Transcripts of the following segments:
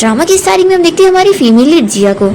Drama की starting में हम देखते हैं हमारी फीमेल लीड जिया को,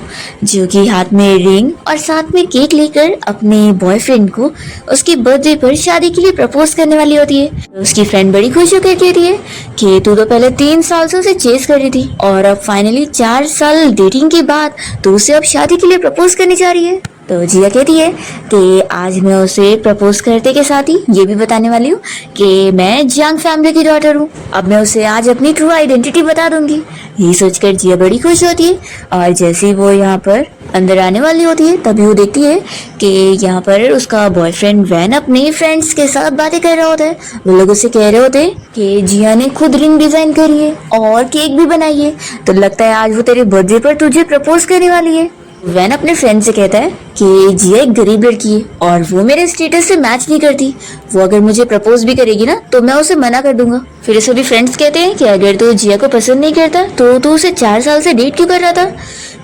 जो कि हाथ में रिंग और साथ में केक लेकर अपने बॉयफ्रेंड को उसके बर्थडे पर शादी के लिए प्रपोज करने वाली होती है। तो उसकी फ्रेंड बड़ी खुश होकर कहती है कि तू तो पहले 3 साल से उसे चेस कर रही थी और अब फाइनली 4 साल डेटिंग के बाद तू उसे अब शादी के लिए प्रपोज करने जा रही है। तो जिया कहती है कि आज मैं उसे प्रपोज करते के साथ ही ये भी बताने वाली हूँ कि मैं जियांग फैमिली की डॉटर हूँ। अब मैं उसे आज अपनी ट्रू आइडेंटिटी बता दूंगी। यही सोचकर जिया बड़ी खुश होती है और जैसे ही वो यहाँ पर अंदर आने वाली होती है तभी वो देखती है कि यहाँ पर उसका बॉयफ्रेंड वैन अपने फ्रेंड्स के साथ बातें कर रहा होता है। वो लोग उसे कह रहे होते हैं कि जिया ने खुद रिंग डिजाइन करी है और केक भी बनाई है, तो लगता है आज वो तेरे बर्थडे पर तुझे प्रपोज करने वाली है। वैन अपने फ्रेंड से कहता है कि जिया एक गरीब लड़की है और वो मेरे स्टेटस से मैच नहीं करती। वो अगर मुझे प्रपोज भी करेगी ना तो मैं उसे मना कर दूंगा। फिर सभी फ्रेंड्स कहते हैं कि अगर तू जिया को पसंद नहीं करता तो तू उसे 4 साल से डेट क्यों कर रहा था।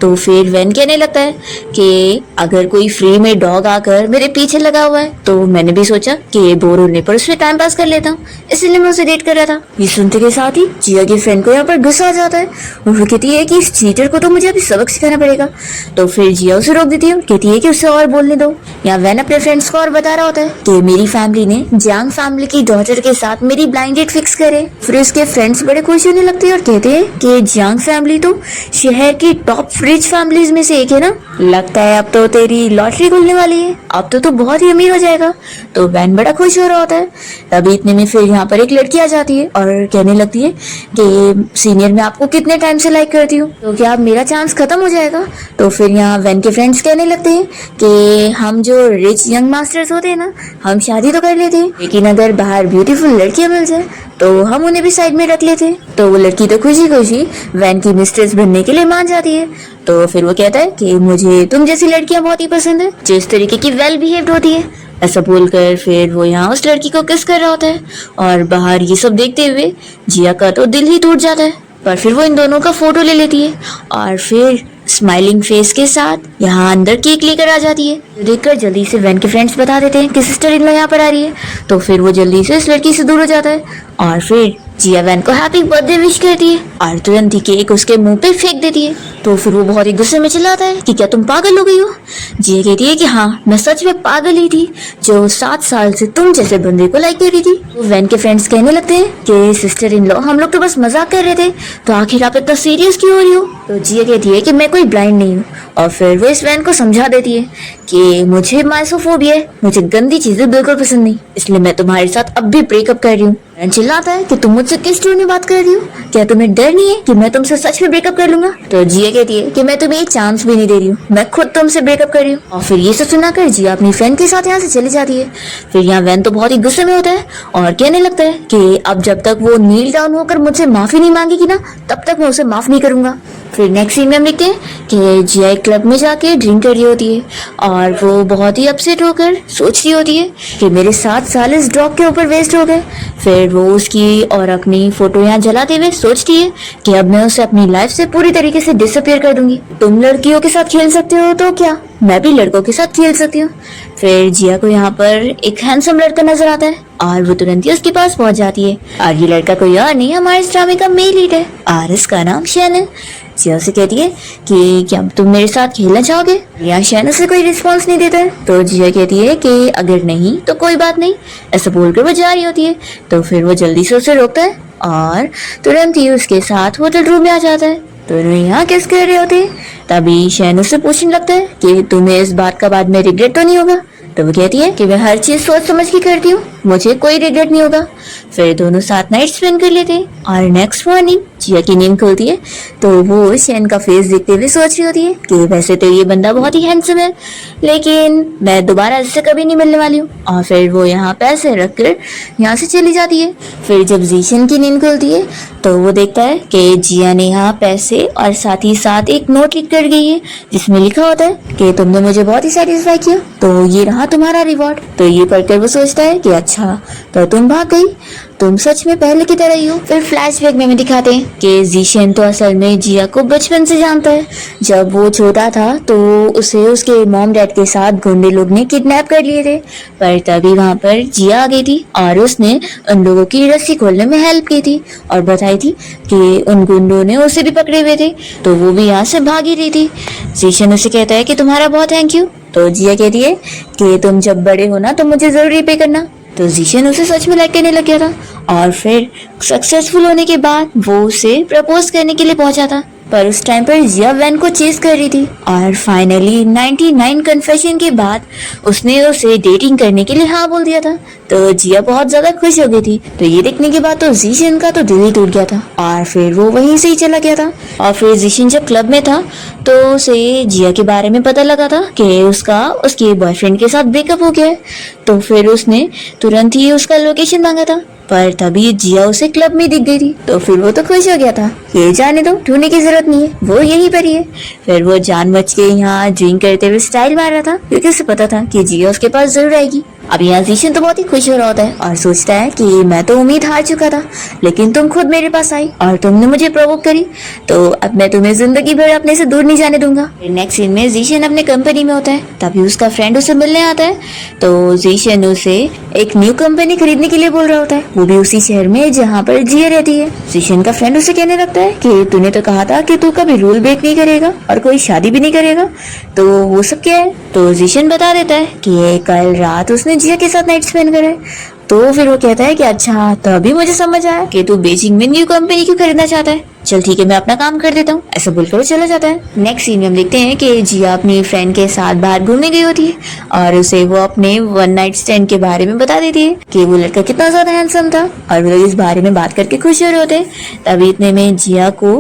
तो फिर वैन कहने लगता है कि अगर कोई फ्री में डॉग आकर मेरे पीछे लगा हुआ है तो मैंने भी सोचा कि बोर होने पर उसमें टाइम पास कर लेता हूँ, इसलिए मैं उसे डेट कर रहा था। ये सुनते के साथ ही जिया की फ्रेंड को यहाँ पर गुस्सा आ जाता है और वो कहती है कि इस चीटर को तो मुझे अभी सबक सिखाना पड़ेगा। तो फिर जिया उसे रोक देती है, कहती है कि उसे और बोलने दो। यहाँ वैन अपने फ्रेंड्स को और बता रहा होता है कि मेरी फैमिली ने जियांग फैमिली की डॉटर के साथ मेरी ब्लाइंड डेट फिक्स करे। फिर उसके फ्रेंड्स बड़े खुश होने लगते हैं और कहते हैं कि जियांग फैमिली तो शहर की टॉप रिच फैमिलीज में से एक है ना, लगता है अब तो तेरी लॉटरी खुलने वाली है, अब तो तू बहुत ही अमीर हो जाएगा। तो वैन बड़ा खुश हो रहा होता है। तभी इतने में फिर यहाँ पर एक लड़की आ जाती है और कहने लगती है कि सीनियर मैं आपको कितने टाइम से लाइक करती हूँ, तो क्या अब मेरा चांस खत्म हो जाएगा। तो फिर यहाँ वैन के फ्रेंड्स कहने लगते हैं कि हम जो रिच यंग मास्टर्स होते हैं ना, हम शादी तो कर लेते हैं लेकिन अगर बाहर ब्यूटीफुल लड़कियां मिल जाए तो हम उन्हें भी साइड में रख लेते हैं। तो वो लड़की तो खुशी खुशी वैन की मिस्ट्रेस बनने के लिए मान जाती है। तो फिर वो कहता है कि मुझे तुम जैसी लड़कियां बहुत ही पसंद है, जिस तरीके की वेल बिहेव्ड होती है। ऐसा बोलकर फिर वो यहाँ उस लड़की को किस कर रहा होता है और बाहर ये सब देखते हुए जिया का तो दिल ही टूट जाता है। पर फिर वो इन दोनों का फोटो ले लेती है और फिर स्माइलिंग फेस के साथ यहाँ अंदर केक लेकर आ जाती है। देखकर जल्दी से वैन के फ्रेंड्स बता देते हैं कि सिस्टर इन लॉ यहाँ पर आ रही है। तो फिर वो जल्दी से इस लड़की से दूर हो जाता है और फिर जिया वैन को हैप्पी बर्थडे विश करती है और तुरंत ही केक उसके मुंह पे फेंक देती है। तो फिर वो बहुत ही गुस्से में चिल्लाता है कि क्या तुम पागल हो गई हो। जिया कहती है कि हाँ मैं सच में पागल ही थी जो 7 साल से तुम जैसे बंदे को लाइक कर रही थी। तो वैन के फ्रेंड्स कहने लगते हैं कि सिस्टर इन लॉ हम लोग तो बस मजाक कर रहे थे, तो आखिर आप इतना सीरियस क्यों हो रही हो। तो जिया कहती है कि मैं कोई ब्लाइंड नहीं हूँ और फिर वो इस वैन को समझा देती है कि मुझे माइसोफोबिया है, मुझे गंदी चीजें बिल्कुल पसंद नहीं, इसलिए मैं तुम्हारे साथ अब भी ब्रेकअप कर रही हूँ। वैन चिल्लाता है कि तुम मुझसे किस टोन में बात कर रही हो, क्या तुम्हें डर नहीं है कि मैं तुमसे सच में ब्रेकअप कर लूंगा। तो जिया कहती है कि मैं तुम्हें एक चांस भी नहीं दे रही हूँ, मैं खुद तुमसे ब्रेकअप कर रही हूँ। और फिर ये सब सुनाकर जिया अपनी फ्रेंड के साथ यहाँ से चली जाती है। फिर यहाँ वैन तो बहुत ही गुस्से में होता है और कहने लगता है कि अब जब तक वो नील डाउन होकर मुझसे माफी नहीं मांगेगी ना तब तक मैं उसे माफ नहीं करूंगा। फिर नेक्स्ट सीन में हम देखते हैं कि जिया एक क्लब में जाके ड्रिंक कर रही होती है और वो बहुत ही अपसेट होकर सोच रही होती है कि मेरे 7 साल इस डॉग के ऊपर वेस्ट हो गए। फिर वो उसकी और अपनी फोटो यहाँ जलाते हुए सोचती है कि अब मैं उसे अपनी लाइफ से पूरी तरीके से डिसअपियर कर दूंगी। तुम लड़कियों के साथ खेल सकते हो तो क्या मैं भी लड़कों के साथ खेल सकती हूँ। फिर जिया को यहाँ पर एक हैंडसम लड़का नजर आता है और वो तुरंत ही उसके पास पहुंच जाती है और ये लड़का कोई और नहीं हमारे इस ड्रामे का मेल लीड है और इसका नाम शैन है। जिया से कहती है कि क्या तुम मेरे साथ खेलना चाहोगे। यहाँ शैन से कोई रिस्पॉन्स नहीं देता है। तो जिया कहती है कि अगर नहीं तो कोई बात नहीं, ऐसा बोलकर वो जा रही होती है। तो फिर वो जल्दी से उसे रोकता है और तुरंत ही उसके साथ होटल रूम में आ जाता है। दोनों यहाँ किस कर रहे होते हैं। तभी शैन उससे पूछने लगता है कि तुम्हें इस बात का बाद में रिग्रेट तो नहीं होगा। तो वो कहती है कि मैं हर चीज सोच समझ के करती हूँ, मुझे कोई रिग्रेट नहीं होगा। फिर दोनों साथ नाइट स्पेंड कर लेते हैं और नेक्स्ट मॉर्निंग जिया की नींद खुलती है तो वो शैन का फेस देखते हुए सोच रही होती है कि वैसे तो ये बंदा बहुत ही हैंडसम है लेकिन मैं दोबारा इससे कभी नहीं मिलने वाली हूँ। और फिर वो यहाँ पैसे रखकर यहाँ से चली जाती है। फिर जब जीशन की नींद खुलती है तो वो देखता है कि जिया ने यहाँ पैसे और साथ ही साथ एक नोट लिख कर गई है जिसमें लिखा होता है कि तुमने मुझे बहुत ही सेटिस्फाई किया तो ये रहा तुम्हारा रिवॉर्ड। तो ये पढ़कर वो सोचता है कि अच्छा तो तुम भाग गई। तुम सच में पहले की तरह ही हो। फिर फ्लैशबैक में दिखाते हैं कि जीशन तो असल में जिया को बचपन से जानता है। जब वो छोटा था तो उसे उसके मॉम डैड के साथ गुंडे लोग ने किडनैप कर लिए थे, पर तभी वहाँ पर जिया आ गई थी और उसने उन लोगों की रस्सी खोलने में हेल्प की थी और बताई थी कि उन गुंडों ने उसे भी पकड़े हुए थे, तो वो भी यहाँ से भाग ही रही थी। जीशन उसे कहता है कि तुम्हारा बहुत थैंक यू। तो जिया कहती है कि तुम जब बड़े हो ना तो मुझे जरूर रिपे करना। तो जीशन उसे सच में लाइक करने लग गया था और फिर सक्सेसफुल होने के बाद वो उसे प्रपोज करने के लिए पहुंचा था। पर उस टाइम पर जिया वैन को चेस कर रही थी और फाइनली 99 कन्फेशन के बाद उसने उसे डेटिंग करने के लिए हाँ बोल दिया था। तो जिया बहुत ज्यादा खुश हो गई थी। तो ये देखने के बाद तो जीशन का तो दिल ही टूट गया था और फिर वो वहीं से ही चला गया था। और फिर जीशन जब क्लब में था तो उसे जिया के बारे में पता लगा था कि उसके बॉयफ्रेंड के साथ ब्रेकअप हो गया है। तो फिर उसने तुरंत ही उसका लोकेशन मांगा था, पर तभी जिया उसे क्लब में दिख गई थी। तो फिर वो तो खुश हो गया था, ये जाने दो, ढूंढने की जरूरत नहीं है, वो यहीं पर ही है। फिर वो जानबूझ के यहाँ ड्रिंक करते हुए स्टाइल मार रहा था क्योंकि उसे पता था कि जिया उसके पास जरूर आएगी। अब यहाँ जीशन तो बहुत ही खुश हो रहा होता है और सोचता है कि मैं तो उम्मीद हार चुका था, लेकिन तुम खुद मेरे पास आई और तुमने मुझे प्रोवोक करी, तो अब मैं तुम्हें जिंदगी भर अपने से दूर नहीं जाने दूंगा। नेक्स्ट सीन में जीशन अपने कंपनी में होता है, तभी उसका फ्रेंड उसे मिलने आता है। तो जीशन उसे एक न्यू कंपनी खरीदने के लिए बोल रहा होता है, वो भी उसी शहर में जहाँ पर जिया रहती है। जीशन का फ्रेंड उसे कहने लगता है कि तूने तो कहा था कि तू कभी रूल ब्रेक नहीं करेगा और कोई शादी भी नहीं करेगा, तो वो सब क्या है। तो जीशन बता देता है कि कल रात उसने जिया के साथ नाइट स्पेंड करे। तो फिर वो कहता है कि अच्छा, तो अभी मुझे समझ आया कि तू बीजिंग में न्यू कंपनी क्यों खरीदना चाहता है। चल ठीक है, मैं अपना काम कर देता हूँ, ऐसा बोलकर वो चला जाता है। नेक्स्ट सीन में हम देखते हैं कि जिया अपनी फ्रेंड के साथ बाहर घूमने गई होती है और उसे वो अपने वन नाइट स्टैंड के बारे में बता देती है कि वो लड़का कितना ज्यादा हैंडसम था और वो लोग इस बारे में बात करके खुश हो रहे होते हैं। तभी इतने में जिया को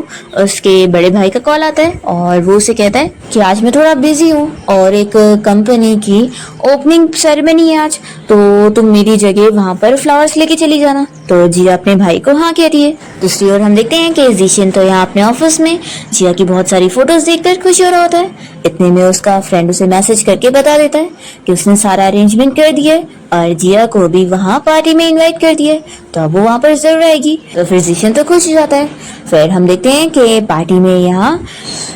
उसके बड़े भाई का कॉल आता है और वो उसे कहता है कि आज मैं थोड़ा बिजी हूँ और एक कंपनी की ओपनिंग सेरेमनी है आज, तो तुम मेरी जगह वहाँ पर फ्लावर्स लेके चली जाना। तो जिया अपने भाई को हाँ कहती है। दूसरी ओर हम देखते हैं कि जीशन तो यहाँ अपने ऑफिस में जिया की बहुत सारी फोटोज देखकर खुश हो रहा होता है। इतने में उसका फ्रेंड उसे मैसेज करके बता देता है कि उसने सारा अरेंजमेंट कर दिया है और जिया को भी वहाँ पार्टी में इनवाइट कर दिया है, तो अब वो वहाँ पर जरूर आएगी। तो फिर जीशन तो खुश हो जाता है। फिर हम देखते हैं कि पार्टी में यहाँ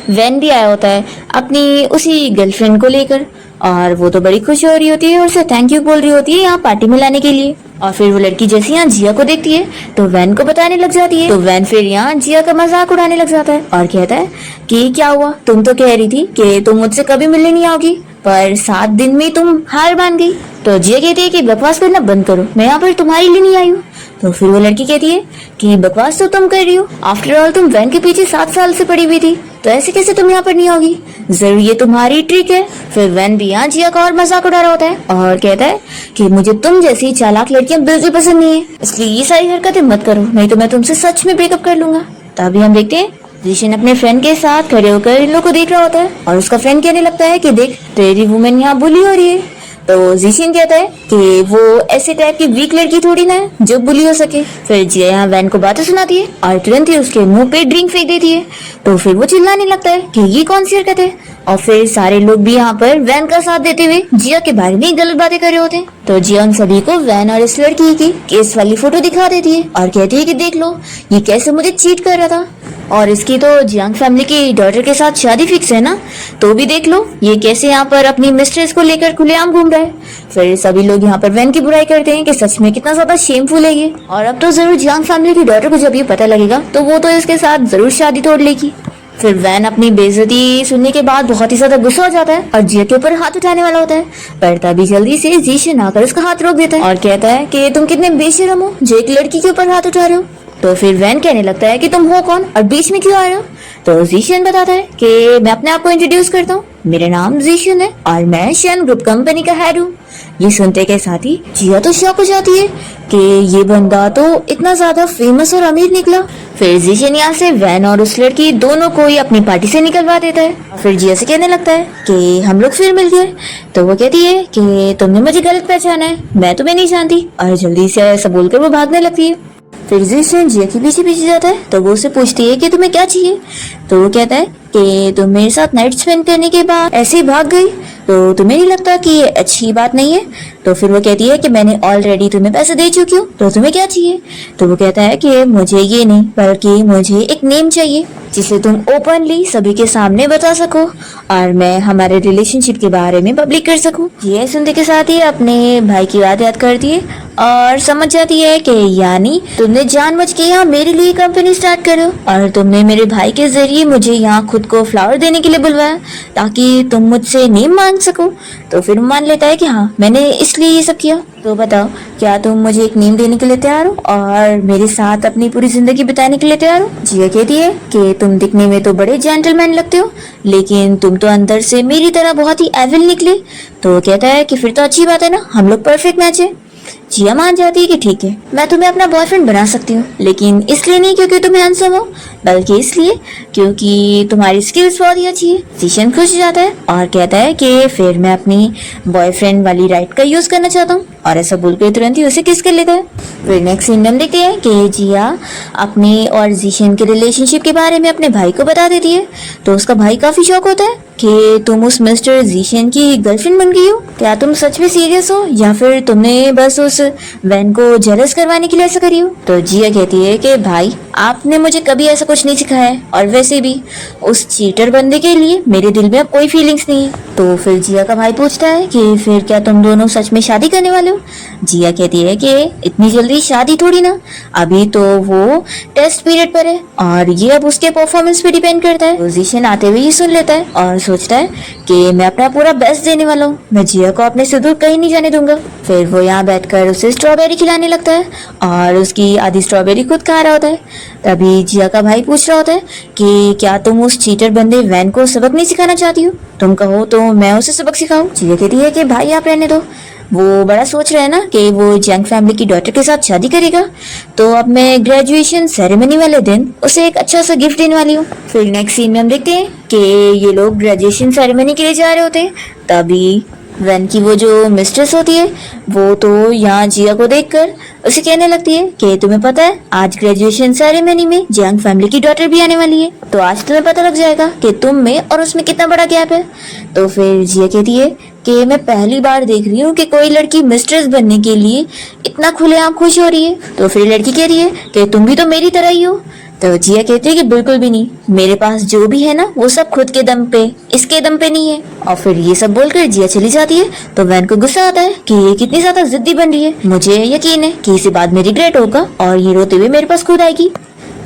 वैन भी आया होता है अपनी उसी गर्लफ्रेंड को लेकर और वो तो बड़ी खुश हो रही होती है और उसे थैंक यू बोल रही होती है यहाँ पार्टी में लाने के लिए। और फिर वो लड़की जैसे यहाँ जिया को देखती है तो वैन को बताने लग जाती है। तो वैन फिर यहाँ जिया का मजाक उड़ाने लग जाता है और कहता है कि क्या हुआ, तुम तो कह रही थी कि तुम मुझसे कभी मिलने नहीं आओगी, पर 7 दिन में तुम हार मान गई। तो जिया कहती है कि बकवास करना बंद करो, मैं यहाँ पर तुम्हारे लिए नहीं आई हूँ। तो फिर वो लड़की कहती है कि बकवास तो तुम कर रही हो, आफ्टर ऑल तुम वैन के पीछे 7 साल से पड़ी हुई थी, तो ऐसे कैसे तुम यहाँ पर नहीं होगी, जरूर ये तुम्हारी ट्रिक है। फिर वैन भी यहाँ जिया का और मजाक उड़ा रहा होता है और कहता है कि मुझे तुम जैसी चालाक लड़कियां बिल्कुल पसंद नहीं है, इसलिए ये सारी हरकतें मत करो, नहीं तो मैं तुमसे सच में ब्रेकअप कर लूंगा। तभी हम देखते हैं जीशन अपने फ्रेंड के साथ खड़े होकर इन लोग को देख रहा होता है और उसका फ्रेंड कहने लगता है कि देख, तेरी वुमेन यहाँ बुली हो रही है। तो जीशन कहता है कि वो ऐसे टाइप की वीक लड़की थोड़ी ना है जो बुली हो सके। फिर जिया यहाँ वैन को बातें सुनाती है और तुरंत ही उसके मुंह पे ड्रिंक फेंक देती है। तो फिर वो चिल्लाने लगता है कि ये कौन सी हरकत है और फिर सारे लोग भी यहाँ पर वैन का साथ देते हुए जिया के बारे में गलत बातें कर रहे होते हैं। तो जिया उन सभी को वैन और इस लड़की की केस वाली फोटो दिखा देती है और कहती है कि देख लो, ये कैसे मुझे चीट कर रहा था और इसकी तो जियांग फैमिली की डॉटर के साथ शादी फिक्स है ना, तो भी देख लो ये कैसे यहाँ पर अपनी मिस्ट्रेस को लेकर खुलेआम घूम रहा है। फिर सभी लोग यहाँ पर वैन की बुराई करते हैं कि सच में कितना ज्यादा शेमफुल है ये, और अब तो जरूर जियांग फैमिली की डॉटर को जब ये पता लगेगा तो वो तो इसके साथ जरूर शादी तोड़ लेगी। फिर वैन अपनी बेइज्जती सुनने के बाद बहुत ही ज्यादा गुस्सा हो जाता है और जिया के ऊपर हाथ उठाने वाला होता है, पर तभी जल्दी से जीशन आकर उसका हाथ रोक देता है और कहता है कि तुम कितने बेशरम हो जो एक लड़की के ऊपर हाथ उठा रहे हो। तो फिर वैन कहने लगता है कि तुम हो कौन और बीच में क्यों आ रहे हो। तो जीशन बताता है कि मैं अपने आप को इंट्रोड्यूस करता हूँ, मेरा नाम जीशन है और मैं शैन ग्रुप कंपनी का हेड हूँ। ये सुनते के साथ ही जिया तो शॉक हो जाती है कि ये बंदा तो इतना ज्यादा फेमस और अमीर निकला। फिर जीशन यहाँ से वैन और उस लड़की दोनों को ही अपनी पार्टी से निकलवा देता है। फिर जिया से कहने लगता है कि हम लोग फिर मिल गए। तो वो कहती है कि तुमने मुझे गलत पहचाना है, मैं तुम्हें नहीं जानती, और जल्दी से ऐसा बोलकर वो भागने लगती है। फिर जीशन जिया के पीछे पीछे जाता है तो वो उसे पूछती है कि तुम्हें क्या चाहिए। तो वो कहता है कि तुम मेरे साथ नाइट स्पेंड करने के बाद ऐसे ही भाग गई, तो तुम्हें नहीं लगता कि ये अच्छी बात नहीं है? तो फिर वो कहती है कि मैंने ऑलरेडी तुम्हें पैसे दे चुकी हूँ, तो तुम्हें क्या चाहिए? तो वो कहता है कि मुझे ये नहीं, बल्कि मुझे एक नेम चाहिए जिसे तुम ओपनली सभी के सामने बता सको और मैं हमारे रिलेशनशिप के बारे में पब्लिक कर सकूं। ये सुनते के साथ ही अपने भाई की बात याद करती है और समझ जाती है कि यानी तुमने जानबूझ के यहाँ मेरे लिए कंपनी स्टार्ट करो और तुमने मेरे भाई के जरिए मुझे यहाँ खुद को फ्लावर देने के लिए बुलवाया ताकि तुम मुझसे नेम मांग सको। तो फिर मान लेता है कि हाँ, मैंने इसलिए ये सब किया। तो बताओ, क्या तुम मुझे एक नेम देने के लिए तैयार हो और मेरे साथ अपनी पूरी जिंदगी बिताने के लिए तैयार हो? जिया कहती है कि तुम दिखने में तो बड़े जेंटलमैन लगते हो, लेकिन तुम तो अंदर से मेरी तरह बहुत ही एविल निकले। तो कहता है कि फिर तो अच्छी बात है ना, हम लोग परफेक्ट मैच है। जिया मान जाती है कि ठीक है, मैं तुम्हें अपना बॉयफ्रेंड बना सकती हूँ, लेकिन इसलिए नहीं क्योंकि तुम हैंडसम हो, बल्कि इसलिए क्योंकि तुम्हारी स्किल्स बहुत ही अच्छी है। जिशन खुश हो जाता है और कहता है कि फिर मैं अपनी बॉयफ्रेंड वाली राइट का यूज करना चाहता हूँ, और ऐसा बोल के तुरंत ही उसे किस कर लेता है। फिर नेक्स्ट सीन हम देखते हैं कि जिया अपने और जिशन के रिलेशनशिप के बारे में अपने भाई को बता देती है। तो उसका भाई काफी शौक होता है कि तुम उस मिस्टर जिशन की गर्लफ्रेंड बन गई हो। क्या तुम सच में सीरियस हो या फिर तुमने बस उस वैन को जेलस करवाने के लिए ऐसा करी हो? तो जिया कहती है कि भाई, आपने मुझे कभी ऐसा कुछ नहीं सिखाया है, और वैसे भी उस चीटर बंदे के लिए मेरे दिल में अब कोई फीलिंग्स नहीं है। तो फिर जिया का भाई पूछता है कि फिर क्या तुम दोनों सच में शादी करने वाले हो? जिया कहती है कि इतनी जल्दी शादी थोड़ी ना, अभी तो वो टेस्ट पीरियड पर है और ये अब उसके परफॉर्मेंस पे डिपेंड करता है। पोजीशन आते हुए ही सुन लेता है और सोचता है कि मैं अपना पूरा बेस्ट देने वाला हूँ, मैं जिया को अपने से दूर कहीं नहीं जाने दूंगा। फिर वो यहाँ बैठकर उसे स्ट्रॉबेरी खिलाने लगता है और उसकी आधी स्ट्रॉबेरी खुद खा रहा होता है। तभी जिया का भाई पूछ रहा होता है कि क्या तुम उस चीटर बंदे वैन को सबक नहीं सिखाना चाहती हो? तुम कहो तो मैं उसे सबक सिखाऊं। जिया कहती है कि भाई आप रहने दो, वो बड़ा सोच रहा है ना कि वो जंग फैमिली की डॉटर के साथ शादी करेगा, तो अब मैं ग्रेजुएशन सेरेमनी वाले दिन उसे एक अच्छा सा गिफ्ट देने वाली हूँ। फिर नेक्स्ट सीन में हम देखते हैं कि ये लोग ग्रेजुएशन सेरेमनी के लिए जा रहे होते हैं। तभी वैन की वो जो मिस्ट्रेस होती है वो तो यहाँ जिया को देखकर उसे कहने लगती है कि तुम्हें पता है आज ग्रेजुएशन सेरेमनी में जंग फैमिली की डॉटर भी आने वाली है, तो आज तुम्हें पता लग जाएगा कि तुम में और उसमें कितना बड़ा गैप है। तो फिर जिया कहती है कि मैं पहली बार देख रही हूँ कि कोई लड़की मिस्ट्रेस बनने के लिए इतना खुलेआम खुश हो रही है। तो फिर लड़की कह रही है कि तुम भी तो मेरी तरह ही हो। तो जिया कहती है कि बिल्कुल भी नहीं, मेरे पास जो भी है ना वो सब खुद के दम पे, इसके दम पे नहीं है। और फिर ये सब बोलकर जिया चली जाती है। तो वैन को गुस्सा आता है कि ये कितनी ज्यादा जिद्दी बन रही है, मुझे यकीन है कि इसी बात में रिग्रेट होगा और ये रोते हुए मेरे पास खुद आएगी।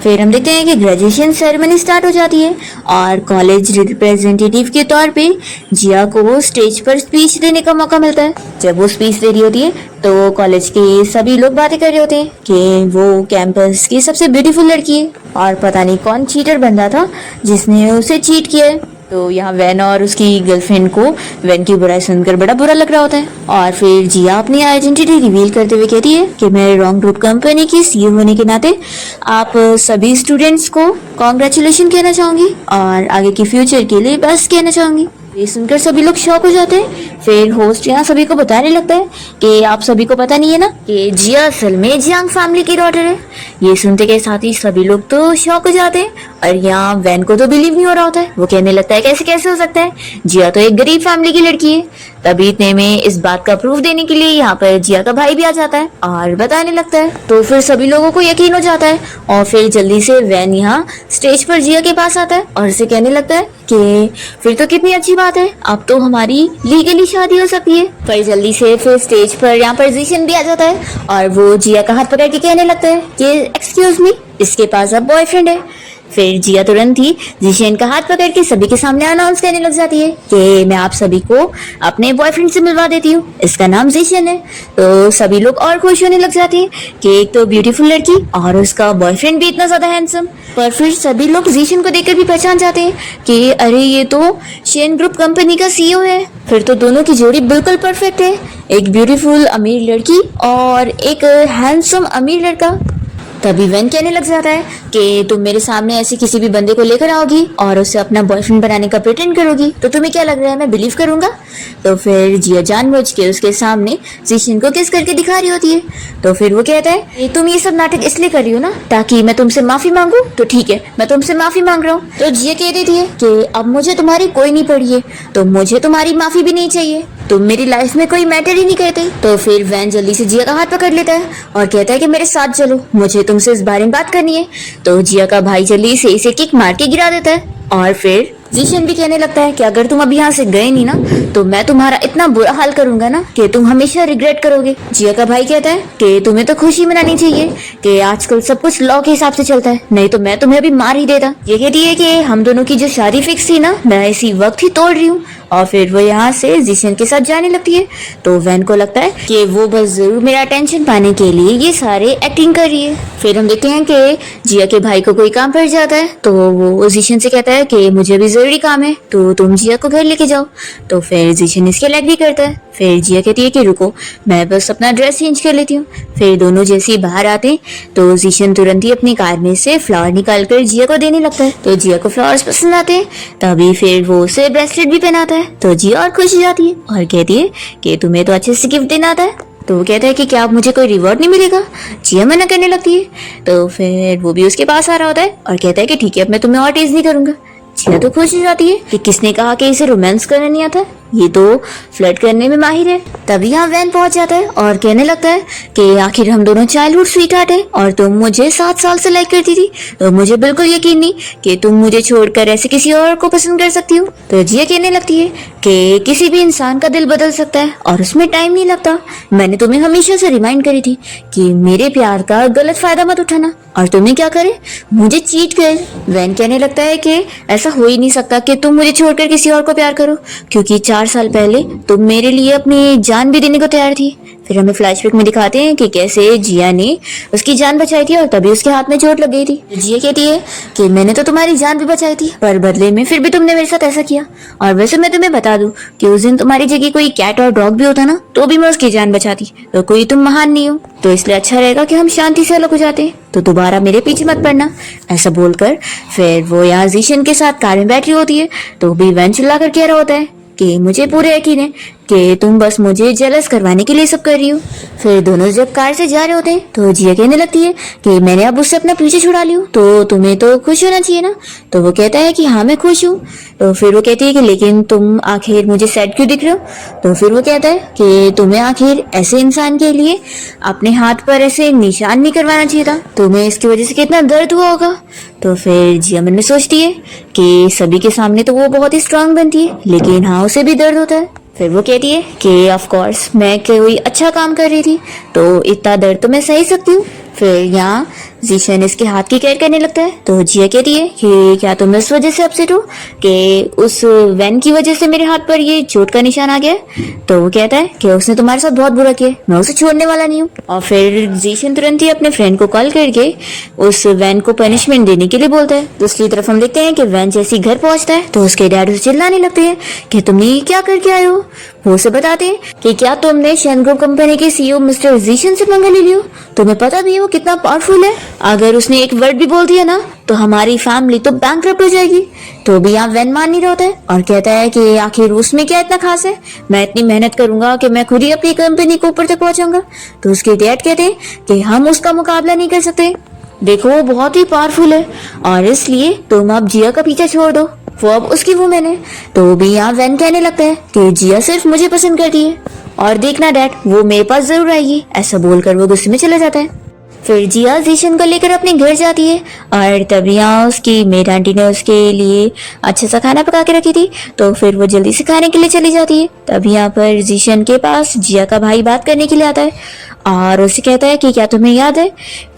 फिर हम देखते हैं कि ग्रेजुएशन सेरेमनी स्टार्ट हो जाती है और कॉलेज रिप्रेजेंटेटिव के तौर पे जिया को स्टेज पर स्पीच देने का मौका मिलता है। जब वो स्पीच दे रही होती है तो कॉलेज के सभी लोग बातें कर रहे होते हैं कि वो कैंपस की सबसे ब्यूटीफुल लड़की है और पता नहीं कौन चीटर बंदा था जिसने उसे चीट किया है। तो यहाँ वैन और उसकी गर्लफ्रेंड को वैन की बुराई सुनकर बड़ा बुरा लग रहा होता है। और फिर जिया अपनी आइडेंटिटी रिवील करते हुए कहती है कि मैं रॉन्ग ग्रुप कंपनी की सीईओ होने के नाते आप सभी स्टूडेंट्स को कॉन्ग्रेचुलेशन कहना चाहूंगी और आगे के फ्यूचर के लिए बेस्ट कहना चाहूंगी। ये सुनकर सभी लोग शॉक हो जाते हैं। फिर होस्ट यहाँ सभी को बताने लगता है कि आप सभी को पता नहीं है ना कि जिया असल में जियांग फैमिली की डॉटर है। ये सुनते के साथ ही सभी लोग तो शॉक हो जाते हैं और यहाँ वैन को तो बिलीव नहीं हो रहा होता है। वो कहने लगता है कैसे कैसे हो सकता है, जिया तो एक गरीब फैमिली की लड़की है। तभी इतने में इस बात का प्रूफ देने के लिए यहाँ पर जिया का भाई भी आ जाता है और बताने लगता है। तो फिर सभी लोगों को यकीन हो जाता है और फिर जल्दी से वैन यहाँ स्टेज पर जिया के पास आता है और उसे कहने लगता है कि फिर तो कितनी अच्छी बात है, अब तो हमारी लीगली शादी हो सकती है। पर जल्दी से फिर स्टेज पर यहाँ पर जिशन भी आ जाता है और वो जिया का हाथ पकड़ के कहने लगता है कि एक्सक्यूज मी, इसके पास अब बॉयफ्रेंड है। फिर जिया तुरंत ही जिशन का हाथ पकड़ के सभी के सामने अनाउंस करने लग जाती है कि मैं आप सभी को अपने बॉयफ्रेंड से मिलवा देती हूँ, इसका नाम जिशन है। तो सभी लोग और खुश होने लग जाते हैं कि एक तो ब्यूटीफुल लड़की और उसका बॉयफ्रेंड भी इतना ज्यादा हैंडसम। पर फिर सभी लोग जिशन को देखकर भी पहचान जाते हैं कि अरे ये तो शेन ग्रुप कंपनी का सीईओ है। फिर तो दोनों की जोड़ी बिल्कुल परफेक्ट है, एक ब्यूटीफुल अमीर लड़की और एक हैंडसम अमीर लड़का। तभी वैन कहने लग जाता है कि तुम मेरे सामने ऐसे किसी भी बंदे को लेकर आओगी और उसे अपना बॉयफ्रेंड बनाने का प्रिटेंड करोगी, तो तुम्हें क्या लग रहा है मैं बिलीव करूंगा? तो फिर जिया जानबूझ के उसके सामने जीशन को किस करके दिखा रही होती है। तो फिर वो कहता है कि तुम ये सब नाटक इसलिए कर रही हो ना ताकि मैं तुमसे माफी मांगू, तो ठीक है मैं तुमसे माफी मांग रहा हूँ। तो जिया कह देती है कि अब मुझे तुम्हारी कोई नहीं पड़ी है, तो मुझे तुम्हारी माफी भी नहीं चाहिए, तुम मेरी लाइफ में कोई मैटर ही नहीं करते। तो फिर वैन जल्दी से जिया का हाथ पकड़ लेता है और कहता है कि मेरे साथ चलो, मुझे तुमसे इस बारे में बात करनी है। तो जिया का भाई जल्दी से इसे किक मार के गिरा देता है और फिर जीशन भी कहने लगता है कि अगर तुम अभी यहाँ से गए नहीं ना तो मैं तुम्हारा इतना बुरा हाल करूंगा ना कि तुम हमेशा रिग्रेट करोगे। जिया का भाई कहता है कि तुम्हें तो खुशी मनानी चाहिए कि आजकल सब कुछ लॉ के हिसाब से चलता है, नहीं तो मैं तुम्हें अभी मार ही देता। ये कहती है कि हम दोनों की जो शादी फिक्स थी ना मैं इसी वक्त ही तोड़ रही हूँ। और फिर वो यहाँ से जीशन के साथ जाने लगती है। तो वैन को लगता है कि वो बस जरूर मेरा अटेंशन पाने के लिए ये सारे एक्टिंग कर रही है। फिर हम देखते हैं कि जिया के भाई को कोई काम पड़ जाता है तो वो जीशन से कहता है कि मुझे भी जरूरी काम है तो तुम जिया को घर लेके जाओ। तो फिर जीशन इसके लायक भी करता है। फिर जिया कहती है कि रुको मैं बस अपना ड्रेस चेंज कर लेती हूँ। फिर दोनों जैसे ही बाहर आते हैं तो जीशन तुरंत ही अपनी कार में से फ्लावर निकाल कर जिया को देने लगता है। तो जिया को फ्लावर्स पसंद आते हैं, तभी फिर वो उसे ब्रेसलेट भी पहनाता है। तो जिया और खुश हो जाती है और कहती है कि तुम्हें तो अच्छे से गिफ्ट देना आता है। तो वो कहता है कि क्या अब मुझे कोई रिवॉर्ड नहीं मिलेगा? जिया मना करने लगती है। तो फिर वो भी उसके पास आ रहा होता है और कहता है कि ठीक है अब मैं तुम्हें और टेज नहीं करूंगा। जिया तो खुश हो जाती है कि किसने कहा कि इसे रोमांस करना नहीं आता, ये तो फ्लर्ट करने में माहिर है। तभी यहाँ वैन पहुंच जाता है और कहने लगता है कि आखिर हम दोनों चाइल्डहुड स्वीटहार्ट हैं और तुम मुझे 7 साल से लाइक करती थी, तो मुझे बिल्कुल यकीन नहीं कि तुम मुझे छोड़कर ऐसे किसी और को पसंद कर सकती हो। तो जिया कहने लगती है कि किसी भी इंसान का दिल बदल सकता है और उसमें टाइम नहीं लगता। मैंने तुम्हें हमेशा से रिमाइंड करी थी कि मेरे प्यार का गलत फायदा मत उठाना, और तुम्हें क्या करे मुझे चीट कर। वैन कहने लगता है कि ऐसा हो ही नहीं सकता कि तुम मुझे छोड़कर किसी और को प्यार करो, क्योंकि 4 साल पहले तुम मेरे लिए अपनी जान भी देने को तैयार थी। फिर हमें फ्लैशबैक में दिखाते हैं कि कैसे जिया ने उसकी जान बचाई थी और तभी उसके हाथ में चोट लग गई थी। जिया कहती है कि मैंने तो तुम्हारी जान भी बचाई थी पर बदले में फिर भी तुमने मेरे साथ ऐसा किया, और वैसे मैं तुम्हें बता दूं कि उस दिन तुम्हारी जगह कोई कैट और डॉग भी होता ना तो भी मैं उसकी जान बचाती, तो कोई तुम महान नहीं हो, तो इसलिए अच्छा रहेगा कि हम शांति से अलग हो जाते हैं, तो दोबारा मेरे पीछे मत पड़ना। ऐसा बोलकर फिर वो यहाँ जीशन के साथ कार में बैठी होती है। तो भी वैन चिल्ला कर कह रहा होता है कि मुझे पूरे यकीन है कि तुम बस मुझे जेलस करवाने के लिए सब कर रही हो। फिर दोनों जब कार से जा रहे होते हैं तो जिया कहने लगती है कि मैंने अब उससे अपना पीछे छुड़ा लिया, तो तुम्हें तो खुश होना चाहिए ना। तो वो कहता है कि हाँ मैं खुश हूँ। तो फिर वो कहती है कि लेकिन तुम आखिर मुझे सैड क्यों दिख रहे हो? तो फिर वो कहता है कि तुम्हें आखिर ऐसे इंसान के लिए अपने हाथ पर ऐसे निशान नहीं करवाना चाहिए था, तुम्हें इसकी वजह से कितना दर्द हुआ होगा। तो फिर जिया मन में सोचती है कि सभी के सामने तो वो बहुत ही स्ट्रांग बनती है, लेकिन हाँ उसे भी दर्द होता है। फिर वो कहती है कि ऑफ कोर्स मैं कोई अच्छा काम कर रही थी तो इतना दर्द तो मैं सही सकती हूँ। फिर यहाँ जीशन इसके हाथ की केयर करने लगता है। तो जिया कहती है कि क्या तुम इस वजह से अपसेट हो कि उस वैन की वजह से मेरे हाथ पर ये चोट का निशान आ गया? तो वो कहता है कि उसने तुम्हारे साथ बहुत बुरा किया, मैं उसे छोड़ने वाला नहीं हूँ। और फिर जीशन तुरंत ही अपने फ्रेंड को कॉल करके उस वैन को पनिशमेंट देने के लिए बोलता है। दूसरी तरफ हम देखते हैं कि वैन जैसे घर पहुंचता है तो उसके डैड उसे चिल्लाने लगते हैं कि तुमने ये क्या करके आए हो। वो उसे बताते हैं कि क्या तुमने शेन ग्रुप कंपनी के सीईओ मिस्टर जीशन से पंगा ले लियो, तुम्हें पता भी है वो कितना पावरफुल है, अगर उसने एक वर्ड भी बोल दिया ना तो हमारी फैमिली तो बैंकरप्ट हो जाएगी। तो भी यहाँ वैन मान नहीं रहा होता है और कहता है कि आखिर उसमें क्या इतना खास है, मैं इतनी मेहनत करूंगा कि मैं खुद ही अपनी कंपनी को ऊपर तक पहुंचाऊंगा। तो उसके डैड कहते हैं कि हम उसका मुकाबला नहीं कर सकते, देखो वो बहुत ही पावरफुल है और इसलिए तुम अब जिया का पीछा छोड़ दो, वो अब उसकी वुमेन है। तो भी यहाँ वैन कहने लगता है कि जिया सिर्फ मुझे पसंद करती है और देखना डैड वो मेरे पास जरूर आएगी। ऐसा बोलकर वो गुस्से में चला जाता है। फिर जिया जीशन को लेकर अपने घर जाती है और तभी यहाँ उसकी मेड आंटी ने उसके लिए अच्छा सा खाना पका के रखी थी, तो फिर वो जल्दी से खाने के लिए चली जाती है। तभी यहाँ पर जीशन के पास जिया का भाई बात करने के लिए आता है और उसे कहता है कि क्या तुम्हें याद है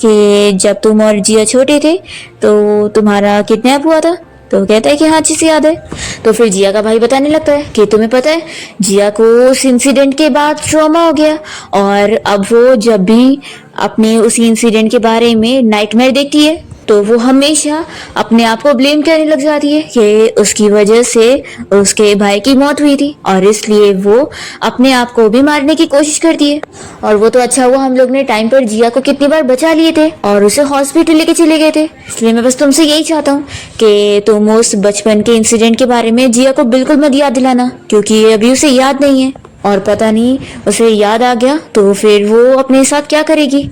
कि जब तुम और जिया छोटे थे तो तुम्हारा किडनैप हुआ था? तो कहता है कि हाँ अच्छे से याद है। तो फिर जिया का भाई बताने लगता है कि तुम्हें पता है जिया को उस इंसिडेंट के बाद ट्रॉमा हो गया और अब वो जब भी अपने उसी इंसिडेंट के बारे में नाइटमेयर देखती है तो वो हमेशा अपने आप को ब्लेम करने लग जाती है कि उसकी वजह से उसके भाई की मौत हुई थी और इसलिए वो अपने आप को भी मारने की कोशिश करती है। और वो तो अच्छा हुआ हम लोग ने टाइम पर जिया को कितनी बार बचा लिए थे और उसे हॉस्पिटल लेके चले गए थे। इसलिए मैं बस तुमसे यही चाहता हूँ कि तुम उस बचपन के इंसिडेंट के बारे में जिया को बिल्कुल मत याद दिलाना, क्योंकि अभी उसे याद नहीं है और पता नहीं उसे याद आ गया तो फिर वो अपने साथ क्या करेगी।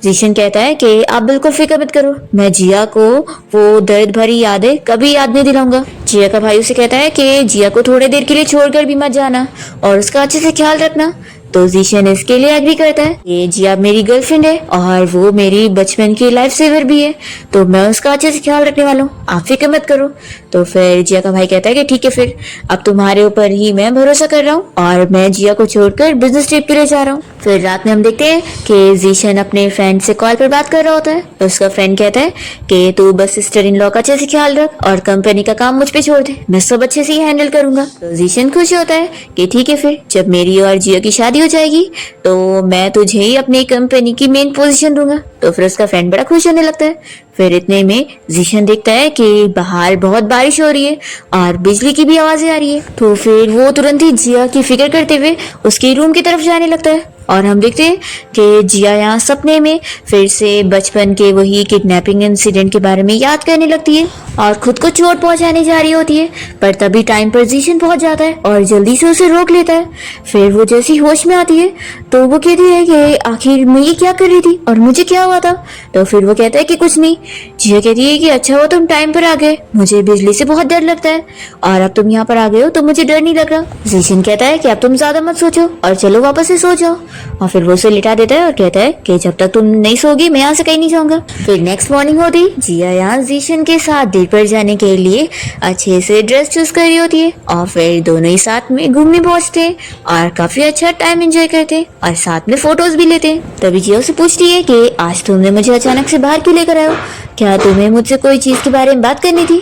जीशन कहता है कि आप बिल्कुल फिक्र मत करो, मैं जिया को वो दर्द भरी यादें कभी याद नहीं दिलाऊंगा। जिया का भाई उसे कहता है कि जिया को थोड़ी देर के लिए छोड़कर भी मत जाना और उसका अच्छे से ख्याल रखना। तो जीशन इसके लिए एग्री करता है। ये जिया मेरी गर्लफ्रेंड है और वो मेरी बचपन की लाइफ सेवर भी है, तो मैं उसका अच्छे से ख्याल रखने वाला हूँ, आप फिक्र मत करो। तो फिर जिया का भाई कहता है कि ठीक है, फिर अब तुम्हारे ऊपर ही मैं भरोसा कर रहा हूँ और मैं जिया को छोड़कर बिजनेस ट्रिप के लिए जा रहा हूँ। फिर रात में हम देखते हैं कि जीशन अपने फ्रेंड से कॉल पर बात कर रहा होता है। तो उसका फ्रेंड कहता है कि तू बस सिस्टर इन लॉ का अच्छे से ख्याल रख और कंपनी का काम मुझ पे छोड़ दे, मैं सब अच्छे से ही हैंडल करूंगा। तो जीशन खुश होता है कि ठीक है, फिर जब मेरी और जिया की शादी हो जाएगी तो मैं तुझे ही अपनी कंपनी की मेन पोजीशन दूंगा। तो फिर उसका फ्रेंड बड़ा खुश होने लगता है। फिर इतने में जीशन देखता है कि बाहर बहुत बारिश हो रही है और बिजली की भी आवाजें आ रही है। तो फिर वो तुरंत ही जिया की फिक्र करते हुए उसके रूम की तरफ जाने लगता है और हम देखते हैं कि जिया यहाँ सपने में फिर से बचपन के वही किडनैपिंग इंसिडेंट के बारे में याद करने लगती है और खुद को चोट पहुंचाने जा रही होती है। पर तभी टाइम पर जीशन पहुंच जाता है और जल्दी से उसे रोक लेता है। फिर वो जैसी होश में आती है तो वो कहती है कि आखिर मैं ये क्या कर रही थी और मुझे क्या हुआ था। तो फिर वो कहता है कि कुछ नहीं। जिया कहती है कि अच्छा हुआ तुम टाइम पर आ गए, मुझे बिजली से बहुत डर लगता है और अब तुम यहाँ पर आ गए हो तो मुझे डर नहीं लग रहा। जीशन कहता है कि अब तुम ज्यादा मत सोचो और चलो वापस से सो जाओ। और फिर वो उसे लिटा देता है और कहता है कि जब तक तुम नहीं सोगी मैं यहाँ से कहीं नहीं जाऊंगा। फिर नेक्स्ट मॉर्निंग होती जिया यहाँ जीशन के साथ डेट पर जाने के लिए अच्छे से ड्रेस चूज कर रही होती है और फिर दोनों ही साथ में घूमने पहुंचते हैं और काफी अच्छा टाइम एंजॉय करते हैं और साथ में फोटोज भी लेते हैं। तभी जिया उसे पूछती है कि आज तुमने मुझे अचानक से बाहर क्यों लेकर आए हो, क्या तुम्हें मुझसे कोई चीज के बारे में बात करनी थी।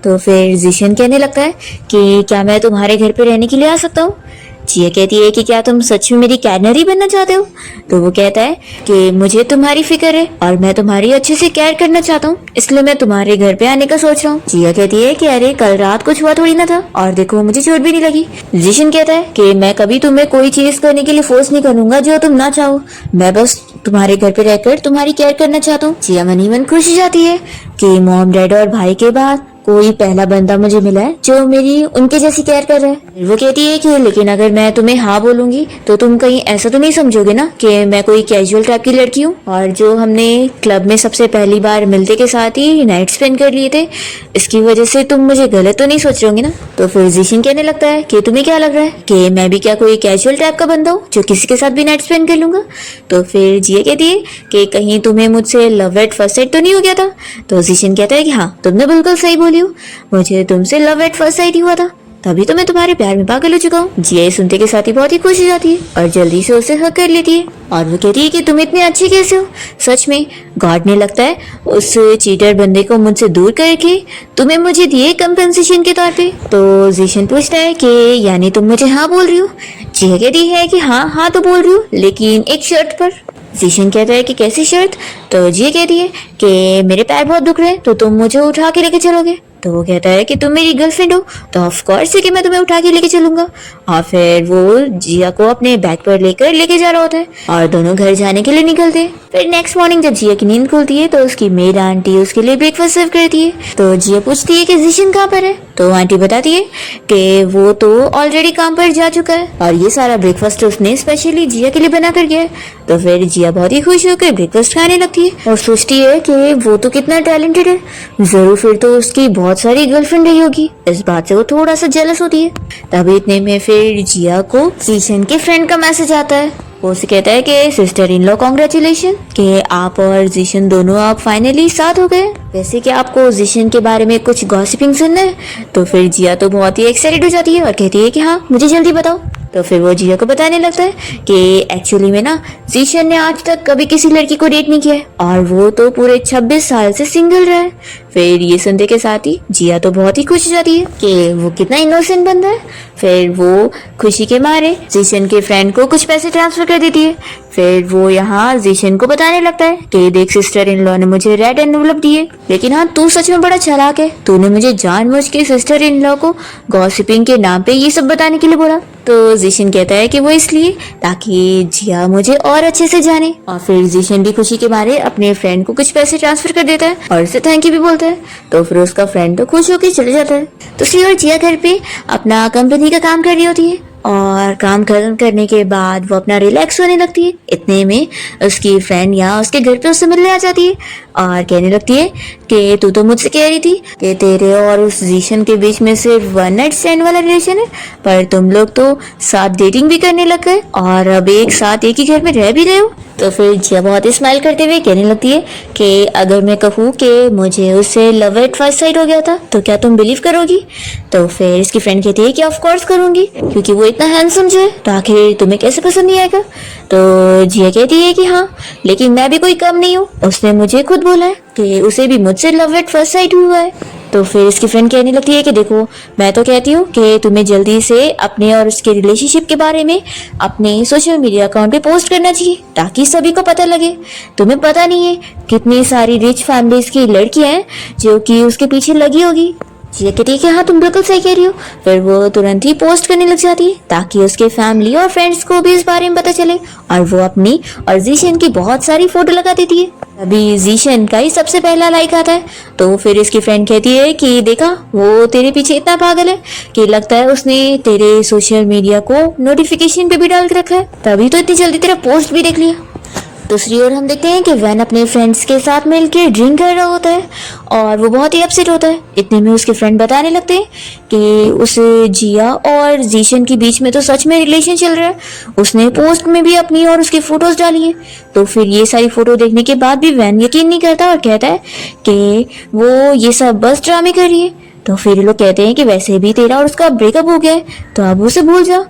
तो फिर जीशन कहने लगता है कि क्या मैं तुम्हारे घर पे रहने के लिए आ सकता हूँ। जिया कहती है कि क्या तुम सच में मेरी कैनरी बनना चाहते हो। तो वो कहता है कि मुझे तुम्हारी फिक्र है और मैं तुम्हारी अच्छे से केयर करना चाहता हूँ, इसलिए मैं तुम्हारे घर पे आने का सोच रहा हूँ। जिया कहती है कि अरे कल रात कुछ हुआ थोड़ी ना था और देखो मुझे चोट भी नहीं लगी। जीशन कहता है कि मैं कभी तुम्हें कोई चीज करने के लिए फोर्स नहीं करूंगा जो तुम ना चाहो, मैं बस तुम्हारे घर पे रहकर तुम्हारी केयर करना चाहता हूँ। जिया मन ही मन खुश हो जाती है कि मॉम डैड और भाई के बाद कोई पहला बंदा मुझे मिला है जो मेरी उनके जैसी केयर कर रहा है। वो कहती है कि लेकिन अगर मैं तुम्हें हाँ बोलूंगी तो तुम कहीं ऐसा तो नहीं समझोगे ना कि मैं कोई कैजुअल टाइप की लड़की हूँ और जो हमने क्लब में सबसे पहली बार मिलते के साथ ही नाइट स्पेंड कर लिए थे, इसकी वजह से तुम मुझे गलत तो नहीं सोच रहे होगे ना। तो फिर जीशन कहने लगता है कि तुम्हें क्या लग रहा है कि मैं भी क्या कोई कैजुअल टाइप का बंदा हूँ जो किसी के साथ भी नाइट स्पेंड कर लूंगा। तो फिर जिया कहती है कि कहीं तुम्हें मुझसे लव एट फर्स्ट साइट तो नहीं हो गया था। तो जीशन कहता है कि हाँ तुमने बिल्कुल सही बोली हो, मुझे तुमसे लव एट फर्स्ट साइट ही हुआ था, तभी तो मैं तुम्हारे प्यार में पागल हो चुका हूँ। जिया ये सुनते के साथ ही बहुत ही खुश हो जाती है और जल्दी से उसे हक कर लेती है और वो कहती है कि तुम इतने अच्छे कैसे हो, सच में गॉड ने लगता है उस चीटर बंदे को मुझसे दूर करके तुम्हें मुझे दिए कंपेंसेशन के तौर पे। तो जीशन पूछता है कि यानी तुम मुझे हाँ बोल रही हो। जिया कहती है कि हाँ तो बोल रही हूँ, लेकिन एक शर्त पर। जीशन कहता है कि कैसी शर्त। तो जिया कहती है कि मेरे पैर बहुत दुख रहे हैं तो तुम मुझे उठा के लेके चलोगे। तो वो कहता है कि तुम मेरी गर्लफ्रेंड हो तो ऑफ कोर्स है कि मैं तुम्हें उठा के लेके चलूंगा। और फिर वो जिया को अपने बैग पर लेकर लेके जा रहा होता है और दोनों घर जाने के लिए निकलते हैं। फिर नेक्स्ट मॉर्निंग जब जिया की नींद खुलती है तो उसकी मेड आंटी उसके लिए ब्रेकफास्ट सर्व करती है। तो जिया पूछती है कि जीशन कहाँ पर है। तो आंटी बताती है कि वो तो ऑलरेडी काम पर जा चुका है और ये सारा ब्रेकफास्ट उसने स्पेशली जिया के लिए बना कर गया है। तो फिर जिया बहुत ही खुश होकर ब्रेकफास्ट खाने लगती है और सोचती है कि वो तो कितना टैलेंटेड है, जरूर फिर तो उसकी बहुत सारी गर्लफ्रेंड रही होगी। इस बात से वो थोड़ा सा जेलस होती है। तभी इतने में फिर जिया को जीशन के फ्रेंड का मैसेज आता है। वो उसे कहता है कि सिस्टर इन लॉ कॉन्ग्रेचुलेशन कि आप और जीशन दोनों आप फाइनली साथ हो गए। वैसे कि आपको जीशन के बारे में कुछ गॉसिपिंग सुनना है। तो फिर जिया तो बहुत ही एक्साइटेड हो जाती है और कहती है कि हाँ मुझे जल्दी बताओ। तो फिर वो जिया को बताने लगता है कि एक्चुअली में ना जीशन ने आज तक कभी किसी लड़की को डेट नहीं किया है और वो तो पूरे 26 साल से सिंगल रहा है। फिर ये सुनते के साथ ही जिया तो बहुत ही खुश हो जाती है कि वो कितना इनोसेंट बंदा है। फिर वो खुशी के मारे जीशन के फ्रेंड को कुछ पैसे ट्रांसफर कर देती है। फिर वो यहाँ जीशन को बताने लगता है कि देख सिस्टर इन लॉ ने मुझे रेड एनवेलप दिए, लेकिन हाँ तू सच में बड़ा चालाक है, तूने मुझे जानबूझ के सिस्टर इन लॉ को गॉसिपिंग के नाम पे ये सब बताने के लिए बोला। तो जीशन कहता है कि वो इसलिए ताकि जिया मुझे और अच्छे से जाने। और फिर जीशन भी खुशी के मारे अपने फ्रेंड को कुछ पैसे ट्रांसफर कर देता है और उसे थैंक यू भी बोलता है। तो फिर उसका फ्रेंड तो खुश होकर चले जाता है। दूसरी ओर जिया घर पे अपना कंपनी का काम कर रही होती है और काम खत्म करने के बाद वो अपना रिलैक्स होने लगती है। इतने में उसकी फ्रेंड यहाँ उसके घर पे उससे मिलने आ जाती है और कहने लगती है कि तू तो मुझसे कह रही थी कि तेरे और उस जीशन के बीच में सिर्फ वन नाइट स्टैंड वाला रिलेशन है, पर तुम लोग तो साथ डेटिंग भी करने लग गए और अब एक साथ एक ही घर में रह भी रहे हो। तो फिर जिया बहुत ही स्माइल करते हुए कहने लगती है कि अगर मैं कहूँ कि मुझे उससे लव एट फर्स्ट साइट हो गया था तो क्या तुम बिलीव करोगी? तो फिर इसकी फ्रेंड कहती है कि ऑफ कोर्स करूंगी, क्योंकि वो इतना हैंडसम जो है, तो आखिर तुम्हें कैसे पसंद नहीं आएगा? तो जिया कहती है कि हाँ, लेकिन मैं भी कोई कम नहीं हूँ, उसने मुझे खुद बोला है कि उसे भी मुझसे लव एट फर्स्ट साइट हुआ है। तो फिर इसकी फ्रेंड कहने लगती है कि देखो मैं तो कहती हूँ कि तुम्हें जल्दी से अपने और उसके रिलेशनशिप के बारे में अपने सोशल मीडिया अकाउंट पे पोस्ट करना चाहिए ताकि सभी को पता लगे। तुम्हें पता नहीं है कितनी सारी रिच फैमिलीज की लड़कियां हैं जो कि उसके पीछे लगी होगी। जिया कहती है कि हाँ तुम बिल्कुल सही कह रही हो। फिर वो तुरंत ही पोस्ट करने लग जाती है ताकि उसके फैमिली और फ्रेंड्स को भी इस बारे में पता चले और वो अपनी और जीशन की बहुत सारी फोटो लगा देती है। अभी जीशन का ही सबसे पहला लाइक आता है। तो फिर इसकी फ्रेंड कहती है कि देखा वो तेरे पीछे इतना पागल है कि लगता है उसने तेरे सोशल मीडिया को नोटिफिकेशन पे भी डाल के रखा है, तभी तो इतनी जल्दी तेरा पोस्ट भी देख लिया। दूसरी ओर हम देखते हैं कि वैन अपने फ्रेंड्स के साथ मिलकर ड्रिंक कर रहा होता है और वो बहुत ही अपसेट होता है। इतने में उसके फ्रेंड बताने लगते हैं कि उसे जिया और जीशन के बीच में तो सच में रिलेशन चल रहा है, उसने पोस्ट में भी अपनी और उसकी फोटोज डाली है। तो फिर ये सारी फोटो देखने के बाद भी वैन यकीन नहीं करता और कहता है कि वो ये सब बस ड्रामे कर रही है। तो फिर ये लोग कहते हैं कि वैसे भी तेरा और उसका ब्रेकअप हो गया है तो अब उसे भूल जाओ।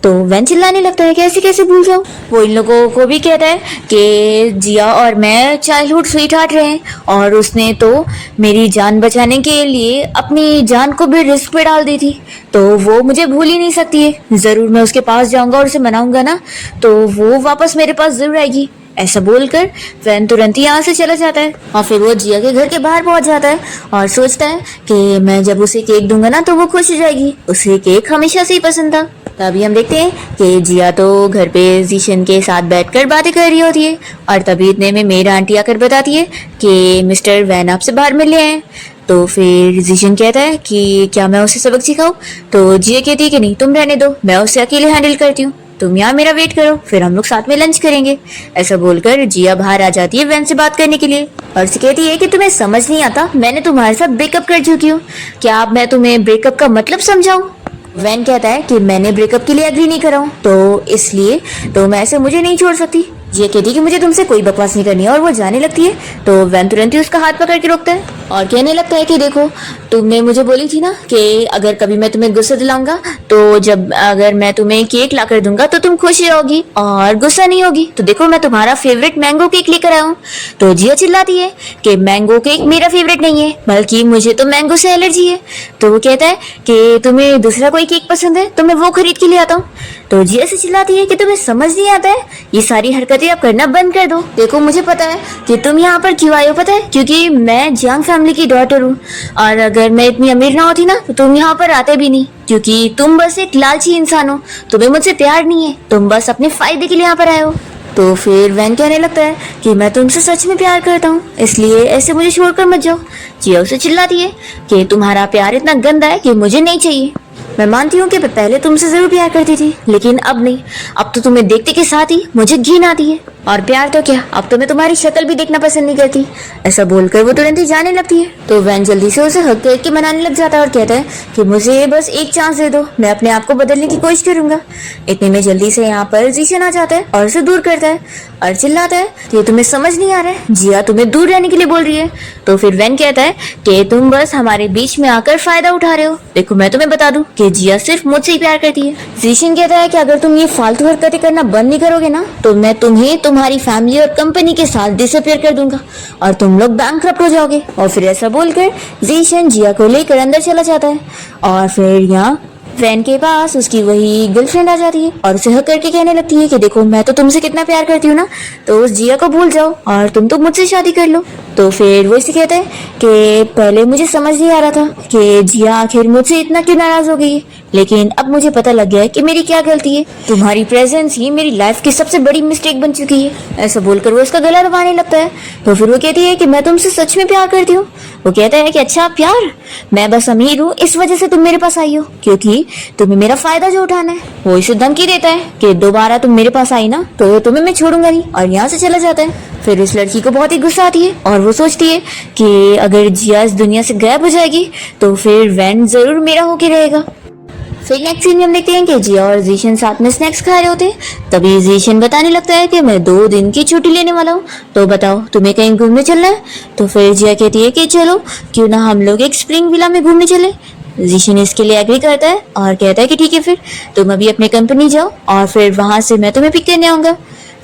तो वैन चिल्लाने लगता है कि ऐसे कैसे भूल जाऊं। वो इन लोगों को भी कहता है कि जिया और मैं चाइल्डहुड स्वीट हार्ट रहे और उसने तो मेरी जान बचाने के लिए अपनी जान को भी रिस्क पे डाल दी थी, तो वो मुझे भूल ही नहीं सकती है। जरूर मैं उसके पास जाऊंगा और उसे मनाऊंगा ना तो वो वापस मेरे पास जरूर आएगी। ऐसा बोलकर वैन तुरंत ही यहाँ से चला जाता है और फिर वो जिया के घर के बाहर पहुंच जाता है और सोचता है कि मैं जब उसे केक दूंगा ना तो वो खुश हो जाएगी, उसे केक हमेशा से ही पसंद था। तभी हम देखते हैं कि जिया तो घर पे जीशन के साथ बैठकर बातें कर रही होती है और तभी इतने में मेरी आंटी आकर बताती है कि मिस्टर वैन आपसे बाहर मिलने आए। तो फिर जीशन कहता है कि क्या मैं उसे सबक सिखाऊं? तो जिया कहती है कि नहीं तुम रहने दो, मैं उसे अकेले हैंडल करती हूँ, तुम यहाँ मेरा वेट करो, फिर हम लोग साथ में लंच करेंगे। ऐसा बोलकर जिया बाहर आ जाती है वैन से बात करने के लिए और उसे कहती है कि तुम्हें समझ नहीं आता, मैंने तुम्हारे साथ ब्रेकअप कर चुकी हूँ, क्या अब मैं तुम्हें ब्रेकअप का मतलब समझाऊं? वैन कहता है कि मैंने ब्रेकअप के लिए एग्री नहीं करा हूं, तो इसलिए तो मैं ऐसे मुझे नहीं छोड़ सकती। ये कहती है कि मुझे तुमसे कोई बकवास नहीं करनी है और वो जाने लगती है। तो वैन तुरंत ही उसका हाथ पकड़ के रोकता है और कहने लगता है कि देखो तुमने मुझे बोली थी ना कि अगर कभी मैं तुम्हें गुस्सा दिलाऊंगा तो जब अगर मैं तुम्हें केक ला कर दूंगा तो तुम खुश रहोगी और गुस्सा नहीं होगी। तो देखो मैं तुम्हारा फेवरेट मैंगो केक लेकर आया हूँ। तो जिया चिल्लाती है कि मैंगो केक मेरा फेवरेट नहीं है, बल्कि मुझे तो मैंगो से एलर्जी है। तो वो कहता है कि तुम्हें दूसरा कोई केक पसंद है तो मैं वो खरीद के ले आता हूँ। तो जिया से चिल्लाती है कि तुम्हें समझ नहीं आता है, ये सारी हरकतें अब करना बंद कर दो। देखो मुझे पता है कि तुम यहाँ पर क्यों आए हो, पता है, क्योंकि मैं जियांग फैमिली की डॉटर हूँ और अगर मैं इतनी अमीर ना होती ना तो तुम यहाँ पर आते भी नहीं, क्योंकि तुम बस एक लालची इंसान हो, तुम्हें मुझसे प्यार नहीं है, तुम बस अपने फायदे के लिए यहाँ पर आए हो। तो फिर वैन कहने लगता है कि मैं तुमसे सच में प्यार करता हूँ, इसलिए ऐसे मुझे छोड़कर मत जाओ। जिया उसे चिल्लाती है कि तुम्हारा प्यार इतना गंदा है कि मुझे नहीं चाहिए। मैं मानती हूँ कि पहले तुमसे जरूर प्यार करती थी, लेकिन अब नहीं, अब तो तुम्हें देखते के साथ ही मुझे घिन आती है। और प्यार तो क्या, अब तो मैं तुम्हारी शक्ल भी देखना पसंद नहीं करती। ऐसा बोलकर वो तुरंत ही जाने लगती है। तो वैन जल्दी से उसे हक करके मनाने लग जाता है और कहता है कि मुझे बस एक चांस दे दो, मैं अपने आप को बदलने की कोशिश करूंगा। इतने में जल्दी से यहाँ पर जीशन आ जाता है और उसे दूर करता है और चिल्लाता है कि तुम्हें समझ नहीं आ रहा है, जिया तुम्हें दूर रहने के लिए बोल रही है। तो फिर वैन कहता है कि तुम बस हमारे बीच में आकर फायदा उठा रहे हो। देखो मैं तुम्हें बता दूं कि जिया सिर्फ मुझसे ही प्यार करती है। जीशन कहता है कि अगर तुम ये फालतू हरकतें करना बंद नहीं करोगे ना तो मैं तुम्हें तुम्हारी फैमिली और कंपनी के साथ डिसअपियर कर दूंगा और तुम लोग बैंकक्रप्ट हो जाओगे। और फिर ऐसा बोलकर जीशन जिया को लेकर अंदर चला जाता है और फिर यहाँ वैन के पास उसकी वही गर्लफ्रेंड आ जाती है और उसे हक करके कहने लगती है कि देखो मैं तो तुमसे कितना प्यार करती हूँ ना, तो उस जिया को भूल जाओ और तुम तो मुझसे शादी कर लो। तो फिर वो इसे कहता है कि पहले मुझे समझ नहीं आ रहा था कि जिया आखिर मुझसे इतना क्यों नाराज हो गई है, लेकिन अब मुझे पता लग गया है कि मेरी क्या गलती है। तुम्हारी प्रेजेंस ही मेरी लाइफ की सबसे बड़ी मिस्टेक बन चुकी है। ऐसा बोलकर वो उसका गला दबाने लगता है। तो फिर वो कहती है कि मैं तुमसे सच में प्यार करती हूँ। वो कहता है कि अच्छा प्यार, मैं बस अमीर हूँ इस वजह से तुम मेरे पास आई हो, क्योंकि तुम्हें मेरा फायदा जो उठाना है। वो इसे धमकी देता है कि दोबारा तुम मेरे पास आई ना तो तुम्हें मैं छोड़ूंगा नहीं, और यहाँ से चला जाता है। फिर इस लड़की को बहुत ही गुस्सा आती है और वो सोचती है कि अगर जिया इस दुनिया से गायब हो जाएगी तो फिर वैन जरूर मेरा होके रहेगा। फिर नेक्स्ट सीन में हम देखते हैं कि जिया और जीशन साथ में स्नैक्स खा रहे होते हैं। तभी जीशन बताने लगता है कि मैं 2 दिन की छुट्टी लेने वाला हूँ, तो बताओ तुम्हें कहीं घूमने चलना है। तो फिर जिया कहती है कि चलो क्यों ना हम लोग एक स्प्रिंग विला में घूमने चले। जीशन इसके लिए एग्री करता है और कहता है कि ठीक है, फिर तुम अभी अपनी कंपनी जाओ और फिर वहां से मैं तुम्हें पिक करने आऊंगा।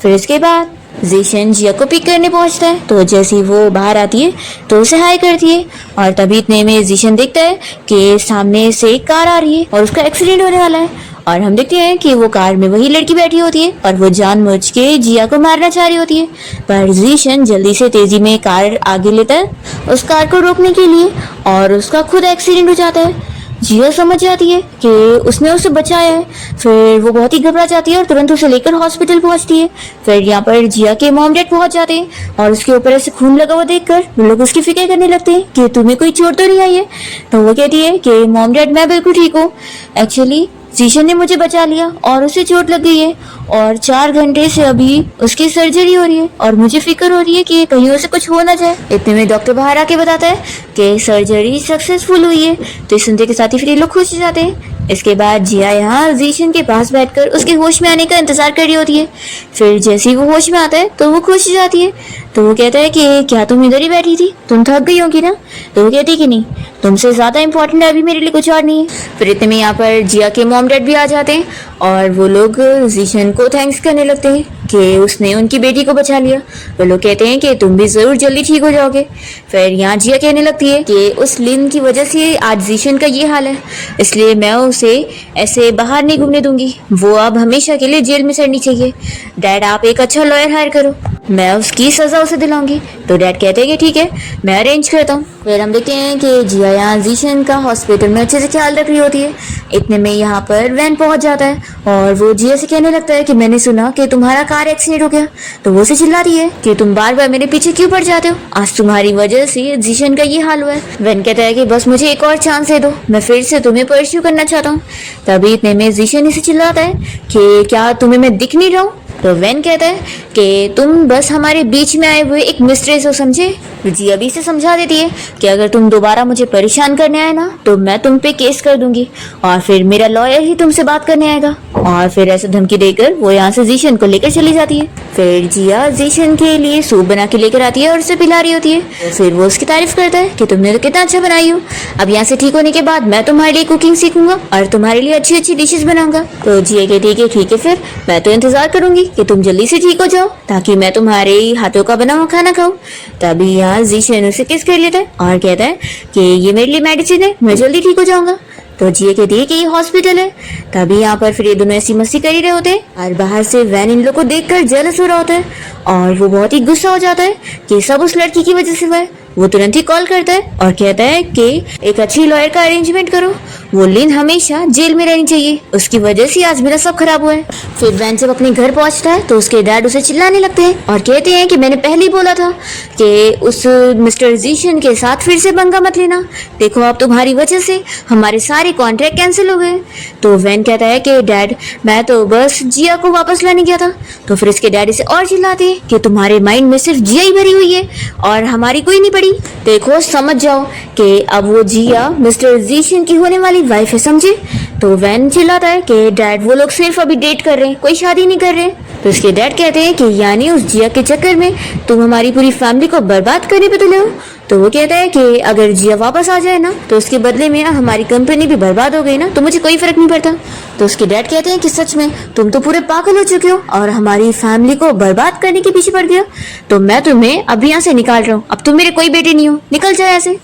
फिर इसके बाद जीशन जिया को पिक करने पहुंचता है। तो जैसे ही वो बाहर आती है तो उसे हाय करती है, और तभी इतने में जीशन देखता है कि सामने से एक कार आ रही है और उसका एक्सीडेंट होने वाला है। और हम देखते हैं कि वो कार में वही लड़की बैठी होती है और वो जानबूझ के जिया को मारना चाह रही होती है, पर जीशन जल्दी से तेजी में कार आगे लेता है उस कार को रोकने के लिए, और उसका खुद एक्सीडेंट हो जाता है। जिया समझ जाती है कि उसने उसे बचाया है। फिर वो बहुत ही घबरा जाती है और तुरंत उसे लेकर हॉस्पिटल पहुंचती है। फिर यहाँ पर जिया के मॉम डैड पहुंच जाते हैं और उसके ऊपर ऐसे खून लगा हुआ देखकर वो लोग उसकी फिक्र करने लगते हैं कि तुम्हें कोई चोट तो नहीं आई है। तो वो कहती है कि मॉम डैड मैं बिल्कुल ठीक हूँ, एक्चुअली जीशन ने मुझे बचा लिया और उसे चोट लग गई है और 4 घंटे से अभी उसकी सर्जरी हो रही है और मुझे फिक्र हो रही है कि कहीं उसे कुछ हो ना जाए। इतने में डॉक्टर बाहर आके बताता है कि सर्जरी सक्सेसफुल हुई है। तो इस सुनते के साथ ही फिर ये लोग खुश हो जाते हैं। इसके बाद जिया यहाँ जीशन के पास बैठकर उसके होश में आने का इंतजार कर रही होती है। फिर जैसे ही वो होश में आता है तो वो खुश हो जाती है। तो वो कहता है कि क्या तुम इधर ही बैठी थी, तुम थक गई होगी ना। तो वो कहती है कि नहीं, तुमसे ज्यादा इम्पोर्टेंट अभी मेरे लिए कुछ और नहीं है। फिर इतने में यहाँ पर जिया के मॉम डैड भी आ जाते हैं और वो लोग जीशन को थैंक्स करने लगते हैं कि उसने उनकी बेटी को बचा लिया। वो लोग कहते हैं कि तुम भी जरूर जल्दी ठीक हो जाओगे। फिर यहाँ जिया कहने लगती है कि उस लिन की वजह से आज जीशन का ये हाल है, इसलिए मैं उसे ऐसे बाहर नहीं घूमने दूंगी, वो अब हमेशा के लिए जेल में सड़नी चाहिए। डैड आप एक अच्छा लॉयर हायर करो, मैं उसकी सजा उसे दिलाऊंगी। तो डैड कहते हैं कि ठीक है, मैं अरेंज करता हूँ। फिर हम देखते हैं कि जिया यहाँ जीशन का हॉस्पिटल में अच्छे से ख्याल रख रही होती है। इतने में यहाँ पर वैन पहुंच जाता है और वो जिया से कहने लगता है कि मैंने सुना कि तुम्हारा कार एक्सीडेंट हो गया। तो वो उसे चिल्लाती है कि तुम बार बार मेरे पीछे क्यों पड़ जाते हो, आज तुम्हारी वजह से जीशन का ये हाल हुआ है। वैन कहता है कि बस मुझे एक और चांस दे दो, मैं फिर से तुम्हें परस्यू करना चाहता हूँ। तभी इतने में जीशन इसे चिल्लाता है कि क्या तुम्हें मैं दिख नहीं रहा हूँ। तो वैन कहता है कि तुम बस हमारे बीच में आए हुए एक मिस्ट्रेस हो, समझे। जिया भी से समझा देती है कि अगर तुम दोबारा मुझे परेशान करने आए ना तो मैं तुम पे केस कर दूंगी और फिर मेरा लॉयर ही तुमसे बात करने आएगा। और फिर ऐसे धमकी देकर वो यहाँ से जीशन को लेकर चली जाती है। फिर जिया जीशन के लिए सूप बना के लेकर आती है और उसे पिला रही होती है। तो फिर वो उसकी तारीफ करता है कि तुमने तो कितना अच्छा बनाई हो, अब यहाँ से ठीक होने के बाद मैं तुम्हारे लिए कुकिंग सीखूंगा और तुम्हारे लिए अच्छी अच्छी डिशेस बनाऊंगा। तो जिया कहती है कि ठीक है, फिर मैं तो इंतजार करूंगी कि तुम जल्दी से ठीक हो जाओ ताकि मैं तुम्हारे हाथों का बना हुआ खाना खाऊं। तभी यहाँ जीशन उसे किस कर लेता है और कहता है कि ये मेरे लिए मेडिसिन है, मैं जल्दी ठीक हो जाऊंगा। तो जिया कहती है कि ये हॉस्पिटल है। तभी यहाँ पर फिर ये दोनों ऐसी मस्ती कर ही रहे होते हैं और बाहर से वैन इन लोग को देखकर जेलस हो रहा होता है और वो बहुत ही गुस्सा हो जाता है कि सब उस लड़की की वजह से हुआ है। वो तुरंत ही कॉल करता है और कहता है कि एक अच्छी लॉयर का अरेंजमेंट करो, वो लिन हमेशा जेल में रहनी चाहिए, उसकी वजह से आज मेरा सब खराब हुआ है। फिर वैन जब अपने घर पहुंचता है तो उसके डैड उसे चिल्लाने लगते हैं और कहते हैं कि मैंने पहले ही बोला था कि उस मिस्टर जीशन के साथ फिर से पंगा मत लेना, देखो अब तुम्हारी वजह से हमारे सारे कॉन्ट्रैक्ट कैंसिल हो गए। तो वैन कहता है कि डैड मैं तो बस जिया को वापस लाने गया था। तो फिर इसके डैडी से और चिल्लाते हैं कि तुम्हारे माइंड में सिर्फ जिया ही भरी हुई है और हमारी कोई नहीं पड़ी, देखो समझ जाओ कि अब वो जिया मिस्टर जीशन की होने वाली वाइफ है, समझे। तो वैन चिल्लाता है कि डैड वो लोग सिर्फ अभी डेट कर रहे हैं, कोई शादी नहीं कर रहे। तो इसके डैड कहते हैं कि यानी उस जिया के चक्कर में तुम हमारी पूरी फैमिली को बर्बाद करने पे तुले हो। तो वो कहता है कि अगर जिया वापस आ जाए ना तो उसके बदले में हमारी कंपनी भी बर्बाद हो गई ना तो मुझे कोई फर्क नहीं पड़ता। तो उसके डैड कहते हैं कि सच में तुम तो पूरे पागल हो चुके हो और हमारी फैमिली को बर्बाद करने के पीछे पड़ गया, तो मैं तुम्हें अब यहाँ से निकाल रहा हूँ, अब तुम मेरे कोई बेटे नहीं हो, निकल जाए ऐसे।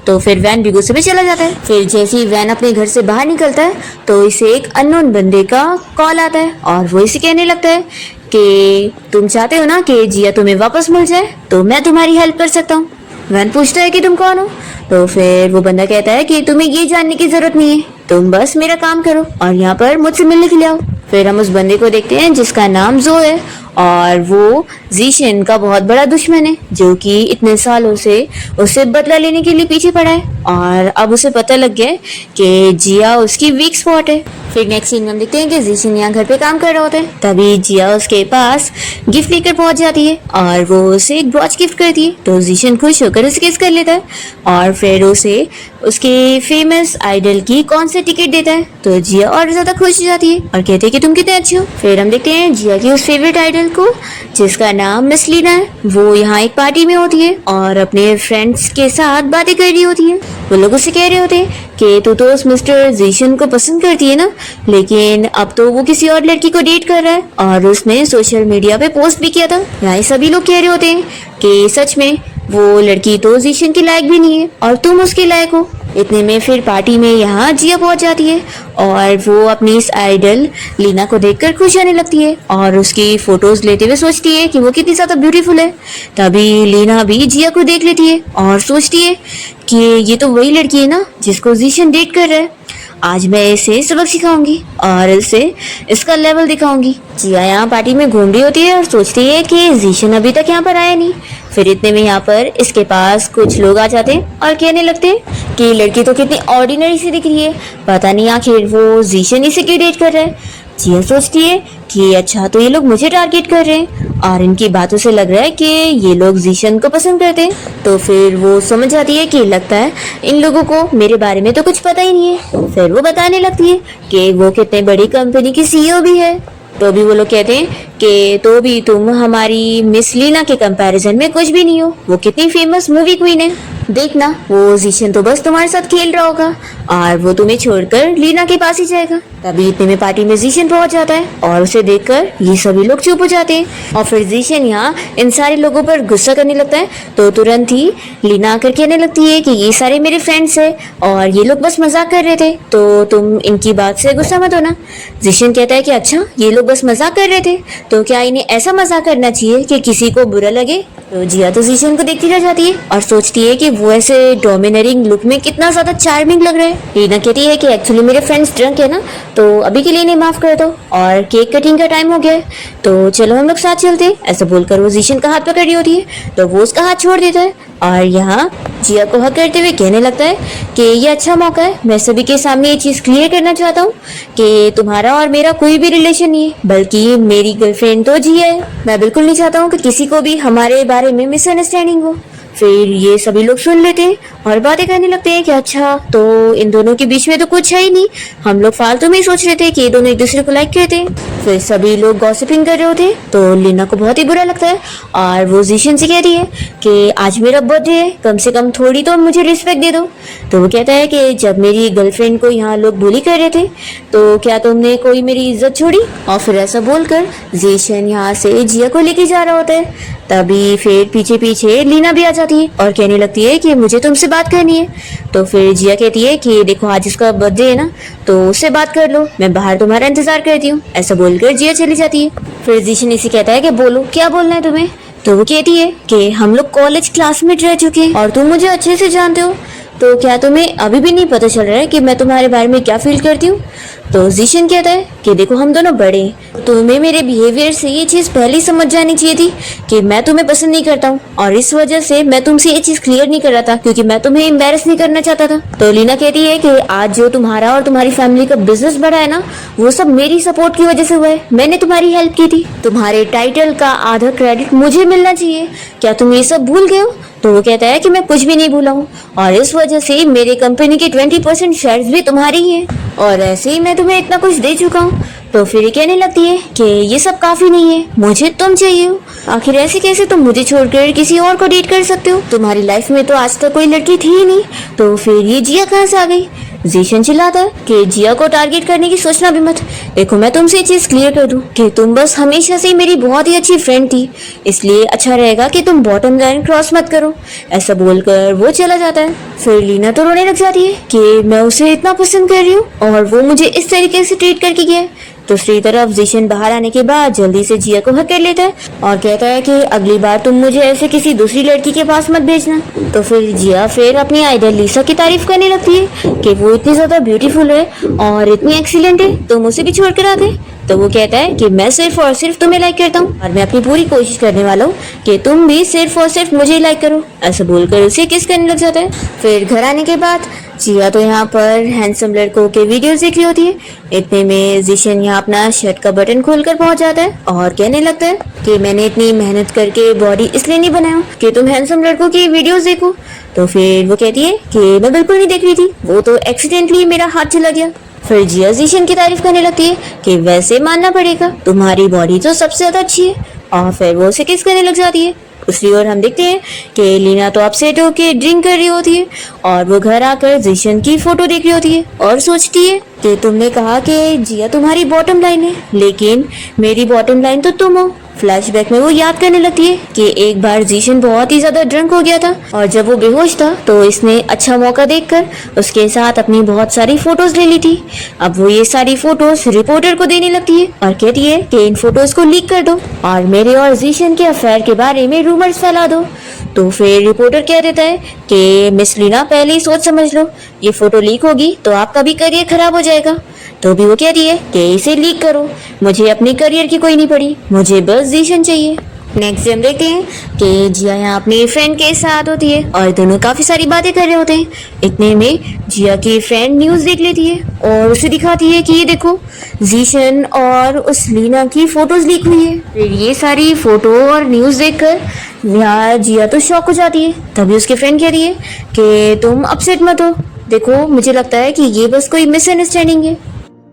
तो फिर वैन भी गुस्से में चला जाता है। फिर जैसे ही वैन अपने घर से बाहर निकलता है तो इसे एक अननोन बंदे का कॉल आता है और वो इसे कहने लगता है कि तुम चाहते हो ना कि जिया तुम्हें वापस मिल जाए, तो मैं तुम्हारी हेल्प कर सकता हूँ। वैन पूछता है कि तुम कौन हो? तो फिर वो बंदा कहता है कि तुम्हें ये जानने की जरूरत नहीं है, तुम बस मेरा काम करो और यहाँ पर मुझसे मिलने के लिए आओ। फिर हम उस बंदे को देखते हैं जिसका नाम जो है और वो जीशन का बहुत बड़ा दुश्मन है जो कि इतने सालों से उससे बदला लेने के लिए पीछे पड़ा है और अब उसे पता लग गया है कि जिया उसकी वीक स्पॉट है। फिर नेक्स्ट सीन में हम देखते हैं कि जीशन यहाँ घर पे काम कर रहा होता है, तभी जिया उसके पास गिफ्ट लेकर पहुंच जाती है और वो उसे एक वॉच गिफ्ट करती है। तो जीशन खुश होकर उसे किस कर लेता है और फिर उसे उसके फेमस आइडल की कॉन्सर्ट टिकट देता है। तो जिया और ज्यादा खुश हो जाती है और कहते हैं कि तुम कितने अच्छे हो। फिर हम देखते हैं जिया की उस फेवरेट आइडल को जिसका नाम मिस लीना है, वो यहाँ एक पार्टी में होती है और अपने फ्रेंड्स के साथ बातें कर रही होती है। वो लोग उससे कह रहे होते हैं कि तू तो उस मिस्टर जीशन को पसंद करती है ना, लेकिन अब तो वो किसी और लड़की को डेट कर रहा है और उसने सोशल मीडिया पे पोस्ट भी किया था। यहाँ सभी लोग कह रहे होते हैं कि सच में वो लड़की तो जीशन के लायक भी नहीं है और तुम उसके लायक हो। इतने में फिर पार्टी में यहाँ जिया पहुंच जाती है और वो अपनी इस आइडल लीना को देखकर खुश होने लगती है और उसकी फोटोज लेते हुए सोचती है कि वो कितनी ज्यादा ब्यूटीफुल है। तभी लीना भी जिया को देख लेती है और सोचती है कि ये तो वही लड़की है ना जिसको जीशन डेट कर रहा है, आज मैं इसे सबक सिखाऊंगी और इसे इसका लेवल दिखाऊंगी। जिया यहाँ पार्टी में घूम रही होती है और सोचती है कि जीशन अभी तक यहाँ पर आया नहीं। फिर इतने में यहाँ पर इसके पास कुछ लोग आ जाते हैं और कहने लगते हैं कि लड़की तो कितनी ऑर्डिनरी सी दिख रही है, पता नहीं आखिर वो जीशन इसे क्यों डेट कर रहा है। जिया सोचती है कि अच्छा तो ये लोग मुझे टारगेट कर रहे हैं और इनकी बातों से लग रहा है कि ये लोग जीशन को पसंद करते हैं। तो फिर वो समझ जाती है कि लगता है इन लोगों को मेरे बारे में तो कुछ पता ही नहीं है। फिर वो बताने लगती है कि वो कितने बड़ी कंपनी की सीईओ भी है। तो भी वो लोग कहते हैं कि तो भी तुम हमारी मिस लीना के कंपैरिजन में कुछ भी नहीं हो, वो कितनी फेमस मूवी क्वीन है, देखना वो जीशन तो बस तुम्हारे साथ खेल रहा होगा और वो तुम्हें छोड़कर लीना के पास ही जाएगा। तभी इतने में पार्टी में जीशन पहुंच जाता है और उसे देखकर ये सभी लोग चुप हो जाते हैं और फिर जीशन यहाँ इन सारे लोगों पर गुस्सा करने लगता है। तो तुरंत ही लीना आकर कहने लगती है कि ये सारे मेरे फ्रेंड्स हैं और ये लोग बस मजाक कर रहे थे, तो तुम इनकी बात से गुस्सा मत होना। जीशन कहता है कि अच्छा ये लोग बस मजाक कर रहे थे, तो क्या इन्हें ऐसा मजाक करना चाहिए कि किसी को बुरा लगे। तो जिया तो जीशन को देखती रह जाती है और सोचती है कि वो ऐसे डोमिनेटिंग लुक में कितना ज्यादा चार्मिंग लग रहा है। लीना कहती है कि एक्चुअली मेरे फ्रेंड्स ड्रंक है ना, तो अभी के लिए इन्हें माफ कर दो और केक कटिंग का टाइम हो गया है, तो चलो हम लोग साथ चलते हैं। ऐसा बोलकर वो जीशन का हाथ पकड़ रही होती है तो वो उसका हाथ छोड़ देता है और यहाँ जिया को हक करते हुए कहने लगता है कि ये अच्छा मौका है, मैं सभी के सामने ये चीज क्लियर करना चाहता हूँ कि तुम्हारा और मेरा कोई भी रिलेशन नहीं है, बल्कि मेरी गर्लफ्रेंड तो जिया है। मैं बिल्कुल नहीं चाहता हूँ कि किसी को भी हमारे बारे में मिसअंडरस्टैंडिंग हो। फिर ये सभी लोग सुन लेते हैं और बातें करने लगते हैं कि अच्छा तो इन दोनों के बीच में तो कुछ है ही नहीं, हम लोग फालतू में ही सोच रहे थे कि ये दोनों एक दूसरे को लाइक करते हैं। फिर सभी लोग गॉसिपिंग कर रहे होते हैं तो लीना को बहुत ही बुरा लगता है और वो जीशन से कहती है कि आज मेरा बर्थडे है, कम से कम थोड़ी तो मुझे रिस्पेक्ट दे दो। तो वो कहता है कि जब मेरी गर्लफ्रेंड को यहाँ लोग बुली कर रहे थे तो क्या तुमने कोई मेरी इज्जत छोड़ी। और फिर ऐसा बोलकर जीशन यहाँ से जिया को लेके जा रहा होता है। तभी फिर पीछे पीछे लीना भी आ जाती है और कहने लगती है कि मुझे तुमसे बात करनी है। तो फिर जिया कहती है कि देखो आज उसका बर्थडे है ना, तो उससे बात कर लो, मैं बाहर तुम्हारा इंतजार करती हूँ। ऐसा बोलकर जिया चली जाती है। फिर जीशन इसे कहता है कि बोलो क्या बोलना है तुम्हें। तो वो कहती है कि हम लोग कॉलेज क्लासमेट रह चुके हैं और तुम मुझे अच्छे से जानते हो, तो क्या तुम्हें अभी भी नहीं पता चल रहा है कि मैं तुम्हारे बारे में क्या फील करती हूँ। तो जीशन कहता है कि देखो हम दोनों बड़े हैं, तुम्हें मेरे बिहेवियर से ये चीज पहले ही समझ जानी चाहिए थी कि मैं तुम्हें पसंद नहीं करता हूँ और इस वजह से मैं तुमसे ये चीज क्लियर नहीं कर रहा था क्योंकि मैं तुम्हें एम्बैरेस नहीं करना चाहता था। तो लीना कहती है कि आज जो तुम्हारा और तुम्हारी फैमिली का बिजनेस बढ़ा है ना, वो सब मेरी सपोर्ट की वजह से हुआ है, मैंने तुम्हारी हेल्प की थी, तुम्हारे टाइटल का आधा क्रेडिट मुझे मिलना चाहिए, क्या तुम ये सब भूल गए हो। तो वो कहता है कि मैं कुछ भी नहीं भूला हूँ और इस वजह से मेरे कंपनी के 20% शेयर्स भी तुम्हारी ही हैं और ऐसे ही मैं तुम्हें इतना कुछ दे चुका हूँ, तो फिर ये कहने लगती है कि ये सब काफी नहीं है, मुझे तुम चाहिए हो। आखिर ऐसे कैसे तुम मुझे छोड़कर किसी और को डेट कर सकते हो? तुम्हारी लाइफ में तो आज तक कोई लड़की थी ही नहीं, तो फिर ये जिया कहाँ से आ गई? जीशन चिल्लाता है कि जिया को टारगेट करने की सोचना भी मत। देखो मैं तुमसे ये चीज क्लियर कर दूं कि तुम बस हमेशा से मेरी बहुत ही अच्छी फ्रेंड थी, इसलिए अच्छा रहेगा कि तुम बॉटम लाइन क्रॉस मत करो। ऐसा बोलकर वो चला जाता है। फिर लीना तो रोने लग जाती है कि मैं उसे इतना पसंद कर रही हूँ और वो मुझे इस तरीके से ट्रीट करके गया है। दूसरी तरफ जीशन बाहर आने के बाद जल्दी से जिया को हक कर लेता है और कहता है कि अगली बार तुम मुझे ऐसे किसी दूसरी लड़की के पास मत भेजना। तो फिर जिया फिर अपनी आइडल लिसा की तारीफ करने लगती है कि वो इतनी ज्यादा ब्यूटीफुल है और इतनी एक्सीलेंट है, तुम उसे भी छोड़ कर आ गए। तो वो कहता है कि मैं सिर्फ और सिर्फ तुम्हें लाइक करता हूँ और मैं अपनी पूरी कोशिश करने वाला हूँ कि तुम भी सिर्फ और सिर्फ मुझे ही लाइक करो। ऐसा बोलकर उसे किस करने लग जाता है। फिर घर आने के बाद जिया तो यहाँ पर हैंडसम लड़कों के वीडियोस देख रही होती है। इतने में जीशन यहाँ अपना शर्ट का बटन खोलकर पहुंच जाता है और कहने लगता है कि मैंने इतनी मेहनत करके बॉडी इसलिए नहीं बनाया कि तुम हैंडसम लड़कों की वीडियोस देखो। तो फिर वो कहती है कि मैं बिल्कुल नहीं देख रही थी, वो तो एक्सीडेंटली मेरा हाथ चला गया। फिर जिया जीशन की तारीफ करने लगती है कि वैसे मानना पड़ेगा, तुम्हारी बॉडी तो सबसे ज्यादा अच्छी है। और फिर वो उसे किस करने लग जाती है। दूसरी ओर हम देखते हैं कि लीना तो अपसेट होके ड्रिंक कर रही होती है और वो घर आकर जीशन की फोटो देख रही होती है और सोचती है कि तुमने कहा कि जिया तुम्हारी बॉटम लाइन है, लेकिन मेरी बॉटम लाइन तो तुम हो। फ्लैशबैक में वो याद करने लगती है कि एक बार जीशन बहुत ही ज्यादा ड्रंक हो गया था और जब वो बेहोश था तो इसने अच्छा मौका देखकर उसके साथ अपनी बहुत सारी फोटोज ले ली थी। अब वो ये सारी फोटोज रिपोर्टर को देने लगती है और कहती है कि इन फोटोज को लीक कर दो और मेरे और जीशन के अफेयर के बारे में रूमर्स फैला दो। तो फिर रिपोर्टर कह देता है कि मिस लीना पहले ही सोच समझ लो, ये फोटो लीक होगी तो आपका भी करियर खराब हो जाएगा। तो भी वो कहती है कि इसे लीक करो, मुझे अपने करियर की कोई नहीं पड़ी, मुझे बस जीशन चाहिए। नेक्स्ट हम देखते हैं कि जिया यहाँ अपनी फ्रेंड के साथ होती है और दोनों काफी सारी बातें कर रहे होते हैं। इतने में जिया की फ्रेंड न्यूज देख लेती है और उसे दिखाती है कि ये देखो जीशन और उस लीना की फोटोज लीक हुई है। फिर ये सारी फोटो और न्यूज देखकर यहाँ जिया तो शॉक हो जाती है। तभी उसके फ्रेंड कह रही है कि तुम अपसेट मत हो, देखो मुझे लगता है कि ये बस कोई मिसअंडरस्टैंडिंग है।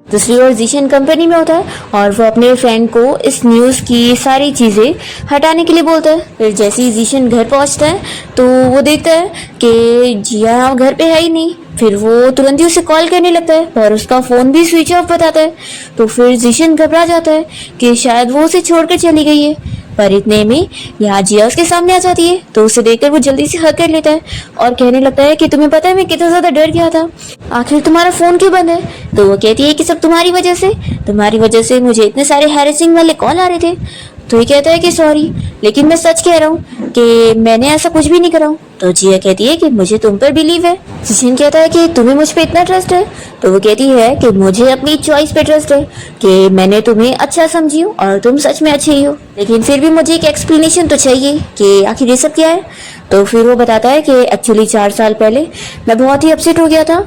दूसरी ओर जीशन कंपनी में होता है और वो अपने फ्रेंड को इस न्यूज़ की सारी चीज़ें हटाने के लिए बोलता है। फिर जैसे ही जीशन घर पहुंचता है तो वो देखता है कि जिया घर पे है ही नहीं। फिर वो तुरंत ही उसे कॉल करने लगता है और उसका फ़ोन भी स्विच ऑफ बताता है। तो फिर जीशन घबरा जाता है कि शायद वो उसे छोड़कर चली गई है। पर इतने में यहाँ जिया उसके सामने आ जाती है तो उसे देखकर वो जल्दी से हग कर लेता है और कहने लगता है कि तुम्हें पता है मैं कितना ज्यादा डर गया था, आखिर तुम्हारा फोन क्यों बंद है? तो वो कहती है कि सब तुम्हारी वजह से मुझे इतने सारे हैरेसिंग वाले कॉल आ रहे थे। तो ये कहता है कि सॉरी, लेकिन मैं सच कह रहा हूँ कि मैंने ऐसा कुछ भी नहीं करा हूँ। तो जिया कहती है कि मुझे तुम पर बिलीव है। जिशन कहता है कि तुम्हें मुझ पे इतना ट्रस्ट है? तो वो कहती है कि मुझे अपनी चॉइस पे ट्रस्ट है कि मैंने तुम्हें अच्छा समझी हूँ और तुम सच में अच्छे ही हो, लेकिन फिर भी मुझे एक एक्सप्लेनेशन तो चाहिए कि आखिर ये सब क्या है। तो फिर वो बताता है कि एक्चुअली 4 साल पहले मैं बहुत ही अपसेट हो गया था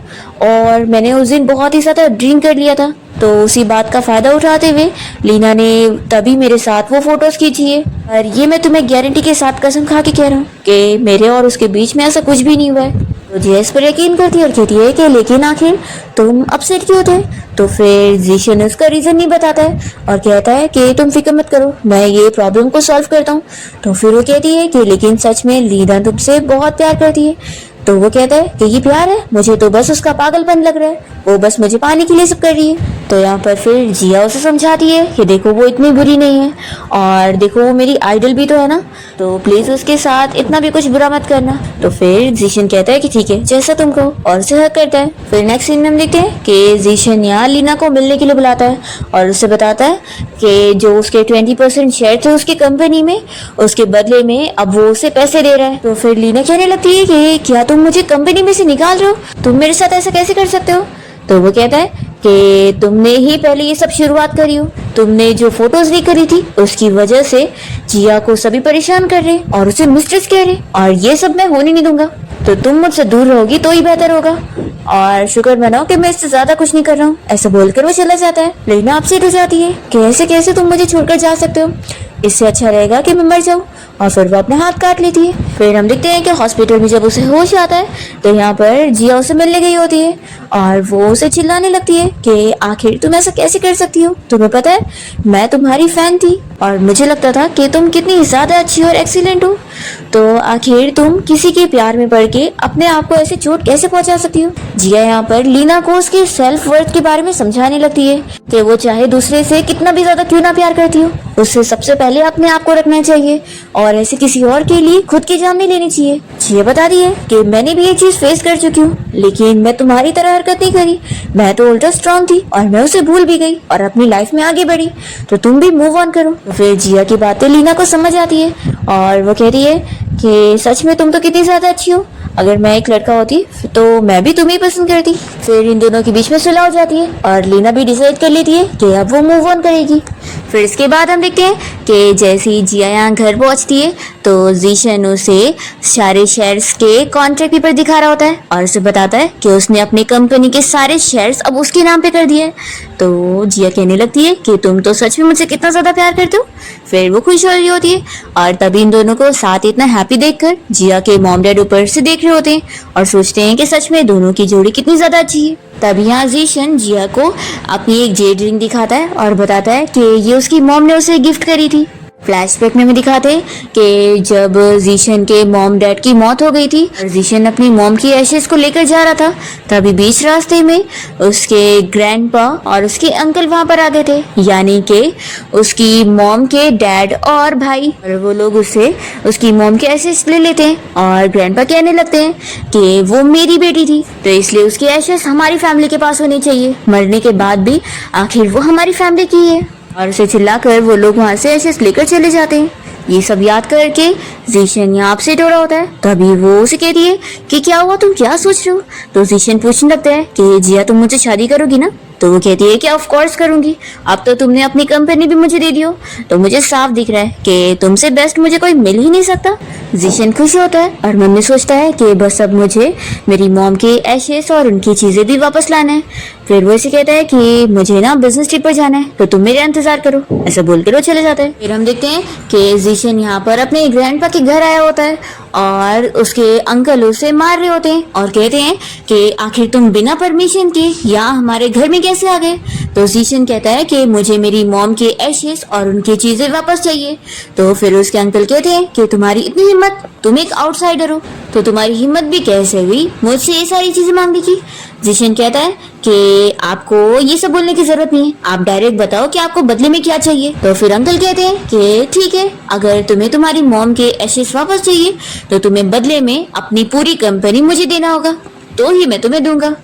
और मैंने उस दिन बहुत ही ज़्यादा ड्रिंक कर लिया था। तो उसी बात का फ़ायदा उठाते हुए लीना ने तभी मेरे साथ वो फोटोज़ खींची है और ये मैं तुम्हें गारंटी के साथ कसम खा के कह रहा हूँ कि मेरे और उसके बीच में ऐसा कुछ भी नहीं हुआ है। तो जिया इस पर यकीन करती है और कहती है कि लेकिन आखिर तुम अपसेट क्यों थे? तो फिर जीशन उसका रीज़न नहीं बताता है और कहता है कि तुम फिक्र मत करो, मैं ये प्रॉब्लम को सॉल्व करता हूँ। तो फिर वो कहती है कि लेकिन सच में लीना तुमसे बहुत प्यार करती है। तो वो कहता है कि ये प्यार है, मुझे तो बस उसका पागलपन लग रहा है, वो बस मुझे पाने के लिए सब कर रही है। तो यहाँ पर फिर जिया उसे समझाती है कि देखो वो इतनी बुरी नहीं है और देखो वो मेरी आइडल भी तो है ना, तो प्लीज उसके साथ इतना भी कुछ बुरा मत करना। तो फिर जीशन कहता है कि ठीक है जैसा तुम कहो और उसे हक करता है। फिर नेक्स्ट सीन में हम देखते हैं कि जीशन यहाँ लीना को मिलने के लिए बुलाता है और उसे बताता है कि जो उसके 20% शेयर थे उसकी कंपनी में, उसके बदले में अब वो उसे पैसे दे रहा है। तो फिर लीना कहने लगती है कि क्या तुम मुझे कंपनी में से निकाल रहे हो, तुम मेरे साथ ऐसा कैसे कर सकते हो? तो वो कहता है कि तुमने ही पहले ये सब शुरुआत करी हो, तुमने जो फोटोज लीक करी थी उसकी वजह से जिया को सभी परेशान कर रहे और उसे मिस्ट्रेस कह रहे और ये सब मैं होने नहीं दूंगा। तो तुम मुझसे दूर रहोगी तो ही बेहतर होगा और शुक्र मनाओ कि मैं इससे ज्यादा कुछ नहीं कर रहा हूँ। ऐसा बोलकर वो चला जाता है। लीना अपसेट हो जाती है कि ऐसे कैसे तुम मुझे छोड़कर जा सकते हो, इससे अच्छा रहेगा कि मैं मर जाऊं और फिर वो अपने हाथ काट लेती है। फिर हम देखते हैं कि हॉस्पिटल में जब उसे होश आता है तो यहाँ पर जिया उसे मिलने गई होती है और वो उसे चिल्लाने लगती है कि आखिर तुम ऐसा कैसे कर सकती हो, तुम्हें पता है मैं तुम्हारी फैन थी और मुझे लगता था कि तुम कितनी ज्यादा अच्छी और एक्सीलेंट हो, तो आखिर तुम किसी के प्यार में पड़ के अपने आप को ऐसे चोट कैसे पहुंचा सकती हो। जिया यहाँ पर लीना को उसके सेल्फ वर्थ के बारे में समझाने लगती है कि वो चाहे दूसरे से कितना भी ज्यादा क्यों ना प्यार करती हो, उससे सबसे पहले अपने आप को रखना चाहिए और ऐसे किसी और के लिए खुद की जान नहीं लेनी चाहिए। जिया बताती है कि मैंने भी ये चीज फेस कर चुकी हूँ, लेकिन मैं तुम्हारी तरह हरकत नहीं करी, मैं तो उल्टा स्ट्रांग थी और मैं उसे भूल भी गई और अपनी लाइफ में आगे बढ़ी, तो तुम भी मूव ऑन करो। तो फिर जिया की बातें लीना को समझ आती है और वो कहती है कि सच में तुम तो कितनी ज्यादा अच्छी हो, अगर मैं एक लड़का होती तो मैं भी तुम्हें पसंद करती। फिर इन दोनों के बीच में सुलह हो जाती है और लीना भी डिसाइड कर लेती है कि अब वो मूव ऑन करेगी। फिर इसके बाद हम देखते हैं कि जैसे ही जिया यहाँ घर पहुंचती है तो जीशन उसे सारे शेयर्स के कॉन्ट्रैक्ट पेपर दिखा रहा होता है और उसे बताता है कि उसने अपनी कंपनी के सारे शेयर्स अब उसके नाम पे कर दिए हैं। तो जिया कहने लगती है कि तुम तो सच में मुझसे कितना ज्यादा प्यार करते हो। फिर वो खुश हो रही होती है और तभी इन दोनों को साथ इतना हैप्पी देखकर जिया के मॉम डैड ऊपर से देख रहे होते हैं और सोचते हैं कि सच में दोनों की जोड़ी कितनी ज्यादा अच्छी है। तभी यहाँ जीशन जिया को अपनी एक जेड रिंग दिखाता है और बताता है कि ये उसकी मॉम ने उसे गिफ्ट करी थी। फ्लैशबैक में दिखाते हैं कि जब जीशन के मॉम डैड की मौत हो गई थी और जीशन अपनी मॉम की एशेस को लेकर जा रहा था, तभी बीच रास्ते में उसके ग्रैंडपा और उसके अंकल वहां पर आ गए थे, यानी कि उसकी मॉम के डैड और भाई। और वो लोग उसे उसकी मॉम के एशेस ले लेते हैं और ग्रैंडपा कहने लगते हैं कि वो मेरी बेटी थी, तो इसलिए उसकी एशेस हमारी फैमिली के पास होनी चाहिए, मरने के बाद भी आखिर वो हमारी फैमिली की है। और उसे चिल्लाकर वो लोग वहां से एशेस लेकर चले जाते हैं। ये सब याद करके जीशन यहाँ अपसेट हो रहा होता है। तभी वो उसे कहती है कि क्या हुआ, तुम क्या सोच रहे हो। तो जीशन पूछने लगता है कि जिया तुम मुझे शादी करोगी ना। तो वो कहती है कि ऑफ कोर्स करूंगी, अब तो तुमने अपनी कंपनी भी मुझे दे दी हो, तो मुझे साफ दिख रहा है कि तुमसे बेस्ट मुझे कोई मिल ही नहीं सकता। जीशन खुश होता है और मन में सोचता है कि बस अब मुझे मेरी मॉम के एशेस और उनकी चीजें भी वापस लाना है। फिर वो इसे कहता है कि मुझे ना बिजनेस ट्रिप पर जाना है, तो तुम मेरा इंतजार करो। ऐसा बोलकर वो चले जाता है। फिर हम देखते हैं कि जीशन यहाँ पर अपने ग्रैंडपा के घर आया होता है और उसके अंकल उसे मार रहे होते हैं और कहते हैं कि आखिर तुम बिना परमिशन के यहाँ हमारे घर में कैसे आ गए। तो जीशन कहता है कि मुझे मेरी मॉम के एशेस और उनकी चीजें वापस चाहिए। तो फिर उसके अंकल कहते हैं कि तुम्हारी इतनी हिम्मत, तुम एक आउटसाइडर हो, तो तुम्हारी हिम्मत भी कैसे हुई मुझसे ये सारी चीजें मांगने की। जीशन कहता है कि आपको ये सब बोलने की जरूरत नहीं है, आप डायरेक्ट बताओ कि आपको बदले में क्या चाहिए। तो फिर अंकल कहते हैं कि ठीक है, अगर तुम्हें तुम्हारी मॉम के एशेस वापस चाहिए तो तुम्हें बदले में अपनी पूरी कंपनी मुझे देना होगा, तो ही मैं तुम्हें दूंगा।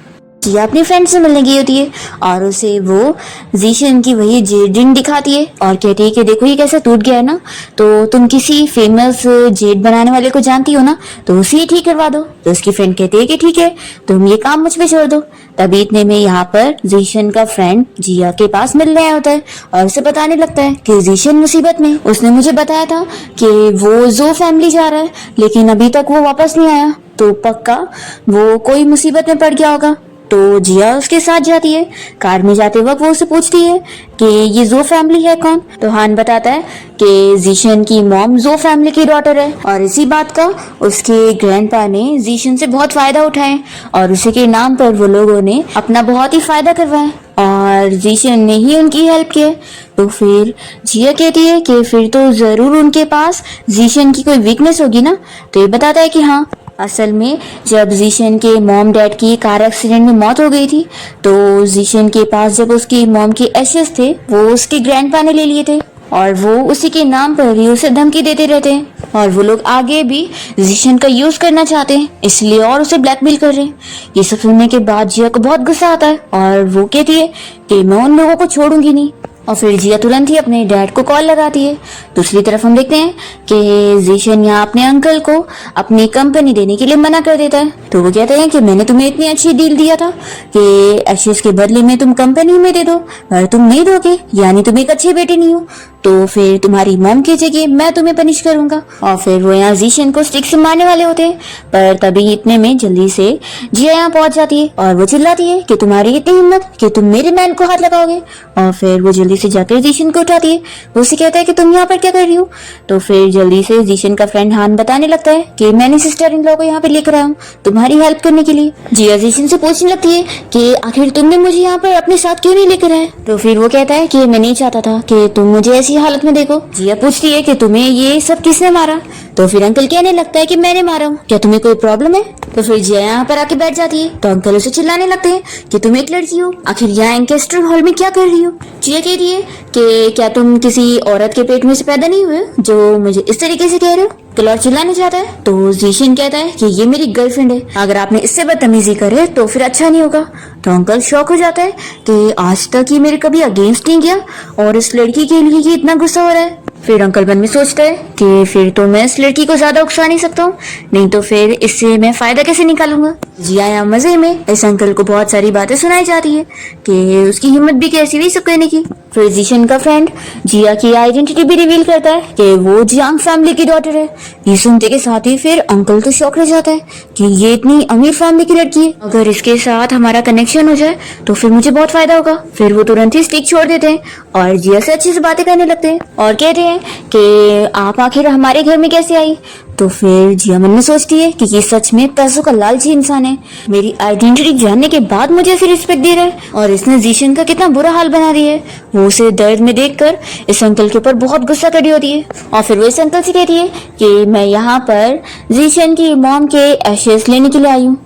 जिया अपने फ्रेंड से मिलने गई होती है और उसे वो जीशन की वही जेड रिंग दिखाती है और कहती है कि देखो ये कैसा टूट गया है ना, तो तुम किसी फेमस जेड बनाने वाले को जानती हो ना, तो उसे ठीक करवा दो। तो उसकी फ्रेंड कहती है कि ठीक है, तुम ये काम मुझ पे छोड़ दो। तभी इतने में यहाँ पर जीशन का फ्रेंड जिया के पास मिलने आया होता है और उसे बताने लगता है कि जीशन मुसीबत में, उसने मुझे बताया था कि वो जो फैमिली जा रहा है, लेकिन अभी तक वो वापस नहीं आया, तो पक्का वो कोई मुसीबत में पड़ गया होगा। तो जिया उसके साथ जाती है। कार में जाते वक्त वो उसे पूछती है कि ये जो फैमिली है कौन। तो हान बताता है कि जीशन की मॉम जो फैमिली की डॉटर है और इसी बात का उसके ग्रैंडपा ने जीशन से बहुत फायदा उठाए और उसी के नाम पर वो लोगों ने अपना बहुत ही फायदा करवाया और जीशन ने ही उनकी हेल्प की। तो फिर जिया कहती है कि फिर तो जरूर उनके पास जीशन की कोई वीकनेस होगी ना। तो ये बताता है कि हाँ, असल में जब जीशन के मॉम डैड की कार एक्सीडेंट में मौत हो गई थी, तो जीशन के पास जब उसकी मॉम के एशेस थे वो उसके ग्रैंडपा ने ले लिए थे और वो उसी के नाम पर ही उसे धमकी देते रहते हैं और वो लोग आगे भी जीशन का यूज करना चाहते हैं, इसलिए और उसे ब्लैकमेल कर रहे हैं। ये सब सुनने के बाद जिया को बहुत गुस्सा आता है और वो कहती है कि मैं उन लोगों को छोड़ूंगी नहीं। और फिर जिया तुरंत ही अपने डैड को कॉल लगाती है। दूसरी तरफ हम देखते हैं कि जीशन यहाँ अपने अंकल को अपनी कंपनी देने के लिए मना कर देता है। तो वो कहते हैं कि मैंने तुम्हें इतनी अच्छी डील दिया था कि एशेस के बदले में तुम कंपनी में दे दो, पर तुम नहीं दोगे, यानी तुम एक अच्छी बेटी नहीं हो, तो फिर तुम्हारी मॉम की जगह मैं तुम्हें पनिश करूंगा। और फिर वो यहाँ जीशन को स्टिक से मारने वाले होते हैं, पर तभी इतने में जल्दी से जिया यहाँ पहुंच जाती है और वो चिल्लाती है कि तुम्हारी इतनी हिम्मत कि तुम मेरे मैन को हाथ लगाओगे। और फिर वो जल्दी से जाकर जीशन को उठाती है। वो उसे कहता है कि तुम यहाँ पर क्या कर रही हो। तो फिर जल्दी से जीशन का फ्रेंड हान बताने लगता है कि मैंने सिस्टर इन लॉ को यहाँ पे लेकर आया हूँ तुम्हारी हेल्प करने के लिए। जिया जीशन से पूछने लगती है कि आखिर तुमने मुझे यहाँ पर अपने साथ क्यों नहीं लेकर आया। तो फिर वो कहता है कि मैं नहीं चाहता था कि तुम मुझे ऐसी हालत में देखो। जिया पूछती है कि तुम्हें ये सब किसने मारा। तो फिर अंकल कहने लगता है कि मैंने मारा हूँ, क्या तुम्हें कोई प्रॉब्लम है। तो फिर जिया यहाँ पर आके बैठ जाती है। तो अंकल उसे चिल्लाने लगते हैं कि तुम एक लड़की हो, आखिर यहाँ एंकेस्टर हॉल में क्या कर रही हो। जिया कहती है कि क्या तुम किसी औरत के पेट में से पैदा नहीं हुए जो मुझे इस तरीके से कह रहे हो। क्लॉड चिल्लाने जाता है। तो जीशन कहता है कि ये मेरी गर्लफ्रेंड है, अगर आपने इससे बदतमीजी करे तो फिर अच्छा नहीं होगा। तो अंकल शॉक हो जाता है कि आज तक ये मेरे कभी अगेंस्ट नहीं गया और इस लड़की के लिए ये इतना गुस्सा हो रहा है। फिर अंकल मन में सोचता है कि फिर तो मैं इस लड़की को ज्यादा उकसा नहीं सकता हूँ, नहीं तो फिर इससे मैं फायदा कैसे निकालूंगा। जिया यहाँ मजे में इस अंकल को बहुत सारी बातें सुनाई जाती है कि उसकी हिम्मत भी कैसी हुई सब कहने की। फिर जीशन का फ्रेंड जिया की आइडेंटिटी भी रिवील करता है कि वो जियांग फैमिली की डॉटर है। ये सुनते के साथ ही फिर अंकल तो शॉक रह जाता है कि ये इतनी अमीर फैमिली की लड़की है, अगर इसके साथ हमारा कनेक्शन हो जाए तो फिर मुझे बहुत फायदा होगा। फिर वो तुरंत ही स्टिक छोड़ देते हैं और जिया से अच्छी से बातें करने लगते हैं और कहते हैं कि आप आखिर हमारे घर में कैसे आई। तो फिर जिया मन में सोचती है कि ये सच में पैसों का लालची इंसान है, मेरी आइडेंटिटी जानने के बाद मुझे ऐसी रिस्पेक्ट दे रहा है और इसने जीशन का कितना बुरा हाल बना दिया है। वो उसे दर्द में देखकर इस अंकल के ऊपर बहुत गुस्सा कर रही होती है और फिर वो इस अंकल से कहती है कि मैं यहाँ पर जीशन की मॉम के एशेस लेने के लिए आई हूँ।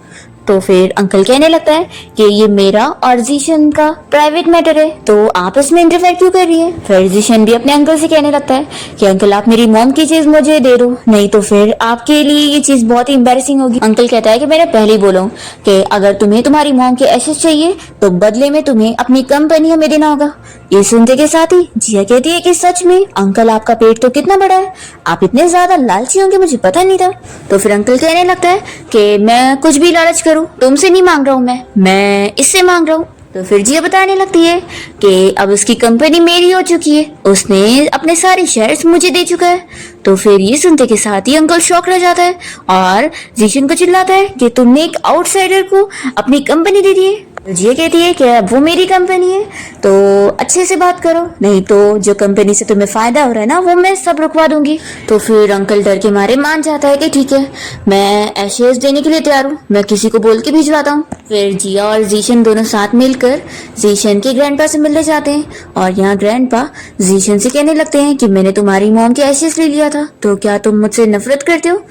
तो फिर अंकल कहने लगता है कि ये मेरा और जीशन का प्राइवेट मैटर है, तो आप इसमें इंटरफेयर क्यों कर रही है। फिर जीशन भी अपने अंकल से कहने लगता है कि अंकल आप मेरी मॉम की चीज मुझे दे दो, नहीं तो फिर आपके लिए ये चीज बहुत ही एम्बैरेसिंग होगी। अंकल कहता है कि मैंने पहले ही बोला कि अगर तुम्हें तुम्हारी मॉम के एसेट्स चाहिए तो बदले में तुम्हें अपनी कंपनी हमें देना होगा। ये सुनते के साथ ही जिया कहती है कि सच में अंकल आपका पेट तो कितना बड़ा है, आप इतने ज्यादा लालची होंगे मुझे पता नहीं था। तो फिर अंकल कहने लगता है कि मैं कुछ भी लालच करूं तुमसे नहीं मांग रहा हूं, मैं इससे मांग रहा हूं। तो फिर जिया बताने लगती है कि अब उसकी कंपनी मेरी हो चुकी है, उसने अपने सारे शेयर्स मुझे दे चुका है। तो फिर ये सुनते के साथ ही अंकल शॉक रह जाता है और जीशन को चिल्लाता है कि तुमने एक आउटसाइडर को अपनी कंपनी दे दी है। तो जिया कहती है कि अब वो मेरी कंपनी है तो अच्छे से बात करो, नहीं तो जो कंपनी से तुम्हें फायदा हो रहा है ना वो मैं सब रुकवा दूंगी। तो फिर अंकल डर के मारे मान जाता है कि ठीक है मैं एशेस देने के लिए तैयार हूँ, मैं किसी को बोल के भिजवाता हूँ। फिर जिया और जीशन दोनों साथ मिलकर जीशन के ग्रैंडपा से मिलने जाते हैं और यहाँ ग्रैंडपा जीशन से कहने लगते हैं कि मैंने तुम्हारी मॉम के एशेस ले लिया था, तो क्या तुम मुझसे नफरत करते हो।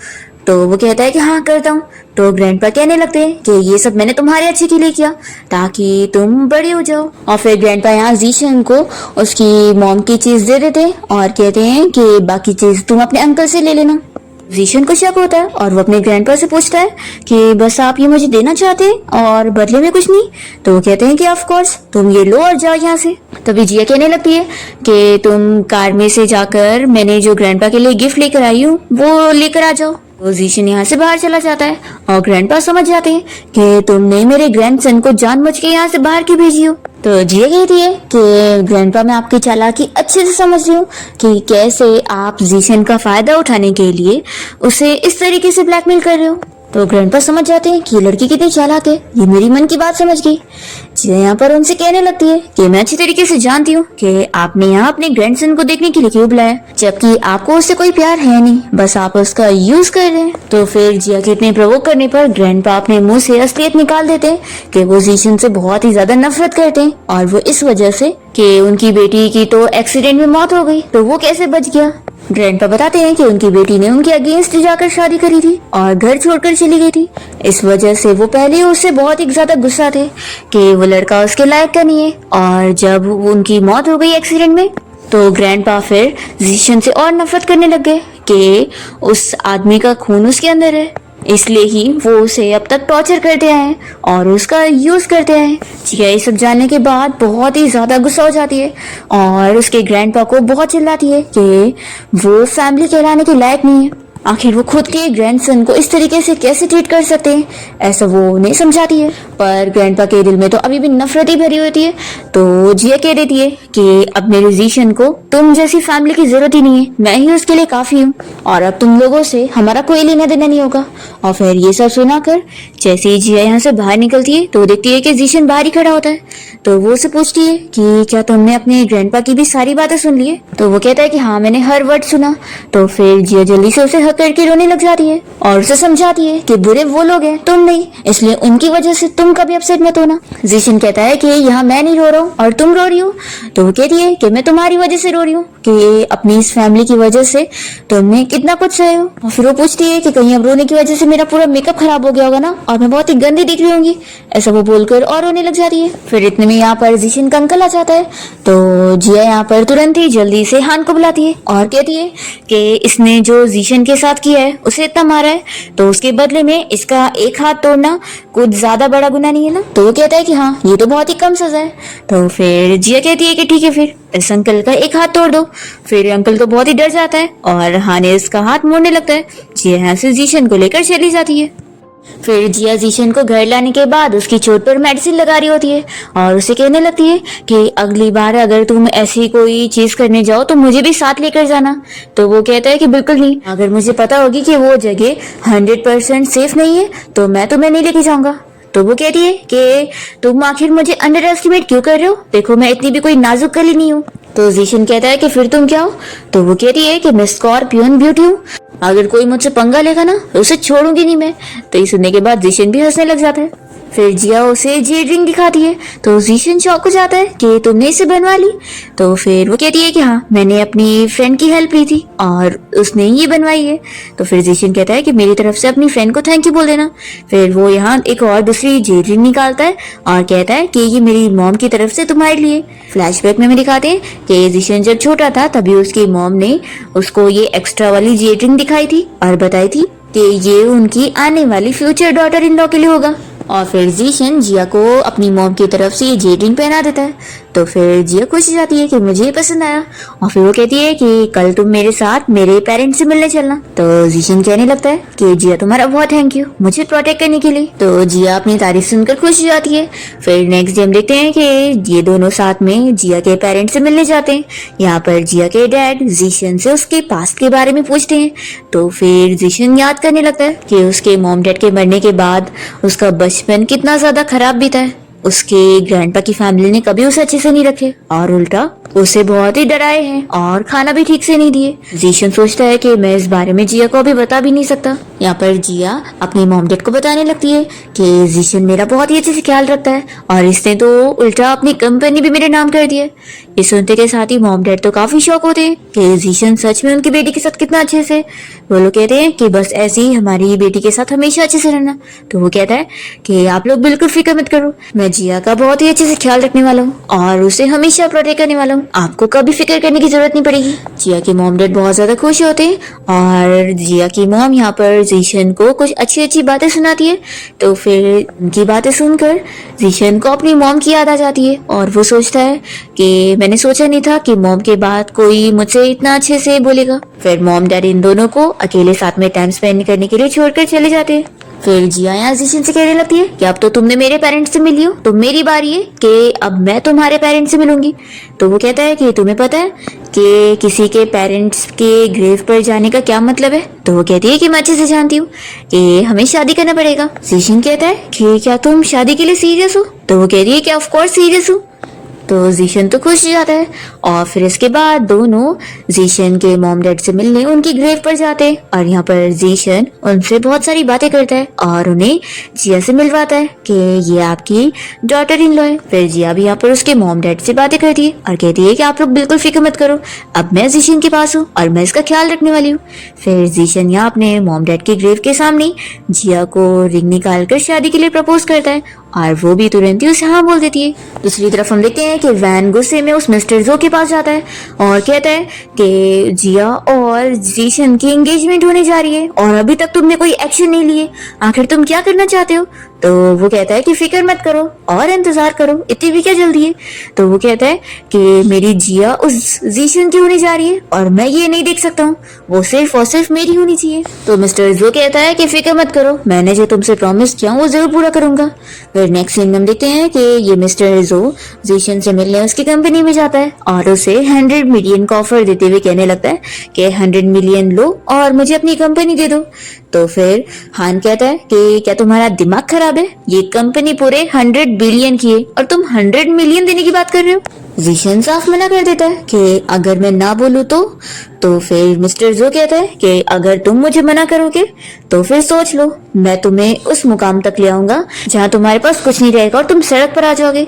तो वो कहता है कि हाँ करता हूँ। तो ग्रैंडपा कहने लगते हैं कि ये सब मैंने तुम्हारे अच्छे के लिए किया ताकि तुम बड़े हो जाओ। और फिर ग्रैंडपा यहाँ जीशन को उसकी मॉम की चीज दे देते हैं और कहते हैं कि बाकी चीज तुम अपने अंकल से ले लेना। जीशन को शक होता है और वो अपने ग्रैंडपा से पूछता है कि बस आप ये मुझे देना चाहते हैं और बदले में कुछ नहीं। तो वो कहते हैं कि ऑफ कोर्स तुम ये लो और जाओ यहाँ से। तभी जिया कहने लगती है कि तुम कार में से जाकर मैंने जो ग्रैंडपा के लिए गिफ्ट लेकर आई हूँ वो लेकर आ जाओ। तो जीशन यहाँ से बाहर चला जाता है और ग्रैंडपा समझ जाते हैं कि तुमने मेरे ग्रैंडसन को जानबूझ के यहाँ से बाहर क्यों भेजी हो। तो जिया कहती है कि ग्रैंडपा मैं आपकी चालाकी अच्छे से समझ रही हूँ कि कैसे आप जीशन का फायदा उठाने के लिए उसे इस तरीके से ब्लैकमेल कर रहे हो। तो ग्रैंडपा समझ जाते हैं कि ये लड़की कितनी चालाक है, ये मेरी मन की बात समझ गई। जिया यहाँ पर उनसे कहने लगती है कि मैं अच्छी तरीके से जानती हूँ कि आपने यहाँ अपने ग्रैंडसन को देखने के लिए क्यों बुलाया, जबकि आपको उससे कोई प्यार है नहीं, बस आप उसका यूज कर रहे हैं। तो फिर जिया के इतने प्रोवोक करने पर ग्रैंडपा अपने मुंह से असलियत निकाल देते हैं कि वो जीशन से बहुत ही ज्यादा नफरत करते हैं और वो इस वजह से कि उनकी बेटी की तो एक्सीडेंट में मौत हो गई तो वो कैसे बच गया। ग्रैंडपा बताते हैं कि उनकी बेटी ने उनके अगेंस्ट जाकर शादी करी थी और घर छोड़कर चली गई थी, इस वजह से वो पहले उससे बहुत ही ज्यादा गुस्सा थे कि वो लड़का उसके लायक का नहीं है। और जब उनकी मौत हो गई एक्सीडेंट में तो ग्रैंडपा फिर जीशन से और नफरत करने लग गए कि उस आदमी का खून उसके अंदर है, इसलिए ही वो उसे अब तक टॉर्चर करते आए हैं और उसका यूज करते आए हैं। जिया ये सब जानने के बाद बहुत ही ज्यादा गुस्सा हो जाती है और उसके ग्रैंडपा को बहुत चिल्लाती है कि वो फैमिली कहलाने के लायक नहीं है, आखिर वो खुद के ग्रैंडसन को इस तरीके से कैसे ट्रीट कर सकते हैं, ऐसा वो नहीं समझाती है। पर ग्रैंडपा के दिल में तो अभी भी नफरत ही भरी होती है। तो जिया कह देती है कि अब मेरे जीशन को तुम जैसी फैमिली की जरूरत ही नहीं है, मैं ही उसके लिए काफी हूँ और अब तुम लोगों से हमारा कोई लेना देना नहीं होगा। और फिर ये सब सुनाकर जैसे ही जिया यहाँ से बाहर निकलती है तो देखती है कि जीशन बाहर ही खड़ा होता है। तो वो उसे पूछती है कि क्या तुमने अपने ग्रैंडपा की भी सारी बातें सुन ली है? तो वो कहता है कि हाँ, मैंने हर वर्ड सुना। तो फिर जिया जल्दी से उसे हक करके रोने लग जाती है और उसे समझाती है कि बुरे वो लोग हैं, तुम नहीं, इसलिए उनकी वजह से तुम कभी अपसेट मत होना। जीशन कहता है कि यहाँ मैं नहीं रो रहा हूँ और तुम रो रही हो। तो वो कहती है कि मैं तुम्हारी वजह से रो रही हूँ कि अपनी इस फैमिली की वजह से तुमने कितना कुछ सहे हो। और फिर वो पूछती है कि कहीं अब रोने की वजह से मेरा पूरा मेकअप खराब हो गया होगा ना और मैं बहुत ही गंदी दिख रही होंगी। ऐसा वो बोलकर और रोने लग जाती है। फिर इतने में यहाँ पर जीशन का अंकल आ जाता है। तो जिया यहाँ पर तुरंत ही जल्दी से हान को बुलाती है और कहती है कि इसने जो जीशन के साथ किया है, उसे इतना मारा है, तो उसके बदले में इसका एक हाथ तोड़ना कुछ ज्यादा बड़ा गुनाह नहीं है ना? तो वो कहता है कि हाँ, ये तो बहुत ही कम सजा है। तो फिर जिया कहती है कि ठीक है, फिर इस अंकल का एक हाथ तोड़ दो। फिर अंकल तो बहुत ही डर जाता है और हाने इसका हाथ मोड़ने लगता है। जिया यहाँ से जीशन को लेकर चली जाती है। फिर जिया जीशन को घर लाने के बाद उसकी चोट पर मेडिसिन लगा रही होती है और उसे कहने लगती है कि अगली बार अगर तुम ऐसी कोई चीज करने जाओ तो मुझे भी साथ लेकर जाना। तो वो कहता है कि बिल्कुल नहीं, अगर मुझे पता होगी कि वो जगह 100% सेफ नहीं है तो मैं तुम्हें नहीं लेके जाऊंगा। तो वो कहती है कि तुम आखिर मुझे अंडर एस्टिमेट क्यों कर रहे हो? देखो मैं इतनी भी कोई नाजुक कली नहीं हूँ। तो जीशन कहता है कि फिर तुम क्या हो? तो वो कहती है कि मैं स्कॉर्पियन ब्यूटी हूँ, अगर कोई मुझसे पंगा लेगा ना तो उसे छोड़ूंगी नहीं मैं। तो ये सुनने के बाद जीशन भी हंसने लग जाता है। फिर जिया उसे जेड रिंग दिखाती है तो जीशन शॉक हो जाता है कि तुमने इसे बनवा ली। तो फिर वो कहती है कि हाँ, मैंने अपनी फ्रेंड की हेल्प ली थी और उसने ये बनवाई है। तो फिर जीशन कहता है कि मेरी तरफ से अपनी फ्रेंड को थैंक यू बोल देना। फिर वो यहाँ एक और दूसरी जेड रिंग निकालता है और कहता है कि ये मेरी मॉम की तरफ से तुम्हारे लिए। फ्लैशबैक में दिखाते हैं कि जीशन जब छोटा था तभी उसकी मॉम ने उसको ये एक्स्ट्रा वाली जेड रिंग दिखाई थी और बताई थी कि ये उनकी आने वाली फ्यूचर डॉटर इन लॉ के लिए होगा। और फिर जीशन जिया को अपनी मॉम की तरफ से ये जेड रिंग पहना देता है। तो फिर जिया खुश हो जाती है कि मुझे ये पसंद आया और फिर वो कहती है कि कल तुम मेरे साथ मेरे पेरेंट्स से मिलने चलना। तो जीशन कहने लगता है कि जिया तुम्हारा बहुत थैंक यू मुझे प्रोटेक्ट करने के लिए। तो जिया अपनी तारीफ सुनकर खुश हो जाती है। फिर नेक्स्ट डे हम देखते हैं कि ये दोनों साथ में जिया के पेरेंट्स से मिलने जाते हैं। यहाँ पर जिया के डैड जीशन से उसके पास्ट के बारे में पूछते हैं। तो फिर जीशन याद करने लगता है कि उसके मॉम डैड के मरने के बाद उसका बचपन कितना ज्यादा खराब बीता है। उसके ग्रैंडपा की फैमिली ने कभी उसे अच्छे से नहीं रखे और उल्टा उसे बहुत ही डराए हैं और खाना भी ठीक से नहीं दिए। जीशन सोचता है कि मैं इस बारे में जिया को अभी बता भी नहीं सकता। यहाँ पर जिया अपने मॉम डैड को बताने लगती है कि जीशन मेरा बहुत ही अच्छे से ख्याल रखता है और इसने तो उल्टा अपनी कंपनी भी मेरे नाम कर दी है। ये सुनते के साथ ही मॉम डैड तो काफी शौक होते हैं कि जीशन सच में उनकी बेटी के साथ कितना अच्छे से। वो लोग कहते हैं कि बस ऐसे ही हमारी बेटी के साथ हमेशा अच्छे से रहना। तो वो कहता है कि आप लोग बिल्कुल फिक्र मत करो, मैं जिया का बहुत ही अच्छे से ख्याल रखने वाला हूँ और उसे हमेशा प्रोटेक्ट करने वाला हूँ, आपको कभी फिक्र करने की जरूरत नहीं पड़ेगी। जिया के मॉम डैड बहुत ज्यादा खुश होते हैं और जिया की मॉम यहाँ पर जीशन को कुछ अच्छी अच्छी बातें सुनाती है। तो फिर उनकी बातें सुनकर जीशन को अपनी मॉम की याद आ जाती है और वो सोचता है कि मैंने सोचा नहीं था कि मॉम के बाद कोई मुझसे इतना अच्छे से बोलेगा। फिर मॉम डैड इन दोनों को अकेले साथ में टाइम स्पेंड करने के लिए छोड़कर चले जाते हैं। फिर जिया यहाँ जीशन से कहने लगती है कि अब तो तुमने मेरे पेरेंट्स से मिली हो, तो मेरी बारी है कि अब मैं तुम्हारे पेरेंट्स से मिलूंगी। तो वो कहता है कि तुम्हें पता है कि किसी के पेरेंट्स के ग्रेव पर जाने का क्या मतलब है? तो वो कहती है कि मैं अच्छे से जानती हूँ कि हमें शादी करना पड़ेगा। जीशन कहता है कि क्या तुम शादी के लिए सीरियस हो? तो वो कहती है कि ऑफ कोर्स सीरियस हूँ। तो जीशन तो खुश हो जाता है और फिर इसके बाद दोनों जीशन के मॉम डैड से मिलने उनकी ग्रेव पर जाते हैं और यहाँ पर जीशन उनसे बहुत सारी बातें करता है और उन्हें जिया से मिलवाता है कि ये आपकी डॉटर इन लॉ है। फिर जिया भी यहाँ पर उसके मॉम डैड से बातें करती है और कहती है कि आप लोग बिल्कुल फिक्र मत करो, अब मैं जीशन के पास हूँ और मैं इसका ख्याल रखने वाली हूँ। फिर जीशन यहाँ अपने मॉम डैड के ग्रेव के सामने जिया को रिंग निकाल कर शादी के लिए प्रपोज करता है और वो भी तुरंत ही उसे हाँ बोल देती है। दूसरी तरफ हम देखते हैं कि वैन गुस्से में उस मिस्टर जो के पास जाता है और कहता है कि जिया और जीशन की एंगेजमेंट होने जा रही है और अभी तक तुमने कोई एक्शन नहीं लिए, आखिर तुम क्या करना चाहते हो? तो वो कहता है कि फिक्र मत करो और इंतजार करो, इतनी भी क्या जल्दी है। तो वो कहता है कि मेरी जिया उस जीशन की होने जा रही है और मैं ये नहीं देख सकता हूँ, वो सिर्फ और सिर्फ मेरी होनी चाहिए। तो मिस्टर जो कहता है कि फिक्र मत करो, मैंने जो तुमसे प्रॉमिस किया वो जरूर पूरा करूंगा। फिर नेक्स्ट सीन में हम देखते हैं कि ये मिस्टर जो जीशन से मिलने उसकी कंपनी में जाता है और उसे 100 मिलियन का ऑफर देते हुए कहने लगता है कि 100 मिलियन लो और मुझे अपनी कंपनी दे दो। तो फिर हान कहता है कि क्या तुम्हारा दिमाग खराब है, ये कंपनी पूरे 100 बिलियन की है और तुम 100 मिलियन देने की बात कर रहे हो। जीशन साफ मना कर देता है कि अगर मैं ना बोलूं तो फिर मिस्टर जो कहता है कि अगर तुम मुझे मना करोगे तो फिर सोच लो, मैं तुम्हें उस मुकाम तक ले आऊंगा जहाँ तुम्हारे पास कुछ नहीं रहेगा और तुम सड़क पर आ जाओगे।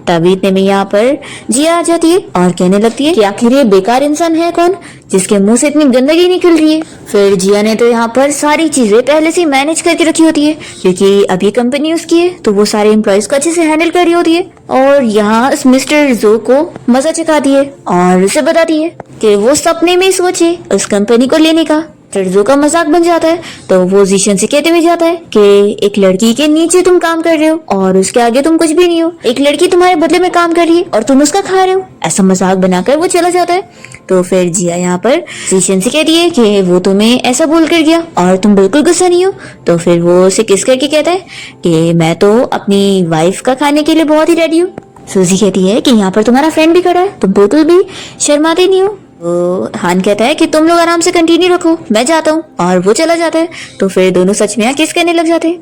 तभी इतने में यहाँ पर जिया आ जाती है और कहने लगती है कि आखिर ये बेकार इंसान है कौन जिसके मुंह से इतनी गंदगी निकल रही है। फिर जिया ने तो यहाँ पर सारी चीजें पहले से मैनेज करके रखी होती है क्योंकि अभी कंपनी उसकी है, तो वो सारे एम्प्लॉयज को अच्छे से हैंडल कर रही होती है और यहाँ इस मिस्टर जो को मजा चखाती है और उसे बताती है कि वो सपने में सोचे उस कंपनी को लेने का। जो का मजाक बन जाता है तो वो जीशन से कहते हुए जाता है कि एक लड़की के नीचे तुम काम कर रहे हो और उसके आगे तुम कुछ भी नहीं हो, एक लड़की तुम्हारे बदले में काम कर रही है और तुम उसका खा रहे हो। ऐसा मजाक बनाकर वो चला जाता है। तो फिर जिया यहाँ पर जीशन से कहती है कि वो तुम्हें ऐसा बोल कर गया और तुम बिल्कुल गुस्सा नहीं हो। तो फिर वो उसे किस करके कहता है कि मैं तो अपनी वाइफ का खाने के लिए बहुत ही रेडी हूँ। सूजी कहती है कि यहाँ पर तुम्हारा फ्रेंड भी खड़ा है, तुम बिल्कुल भी शर्माते नहीं हो। तो हान कहता है कि तुम लोग आराम से कंटिन्यू रखो, मैं जाता हूँ, और वो चला जाता है। तो फिर दोनों सच में किस करने लग जाते हैं।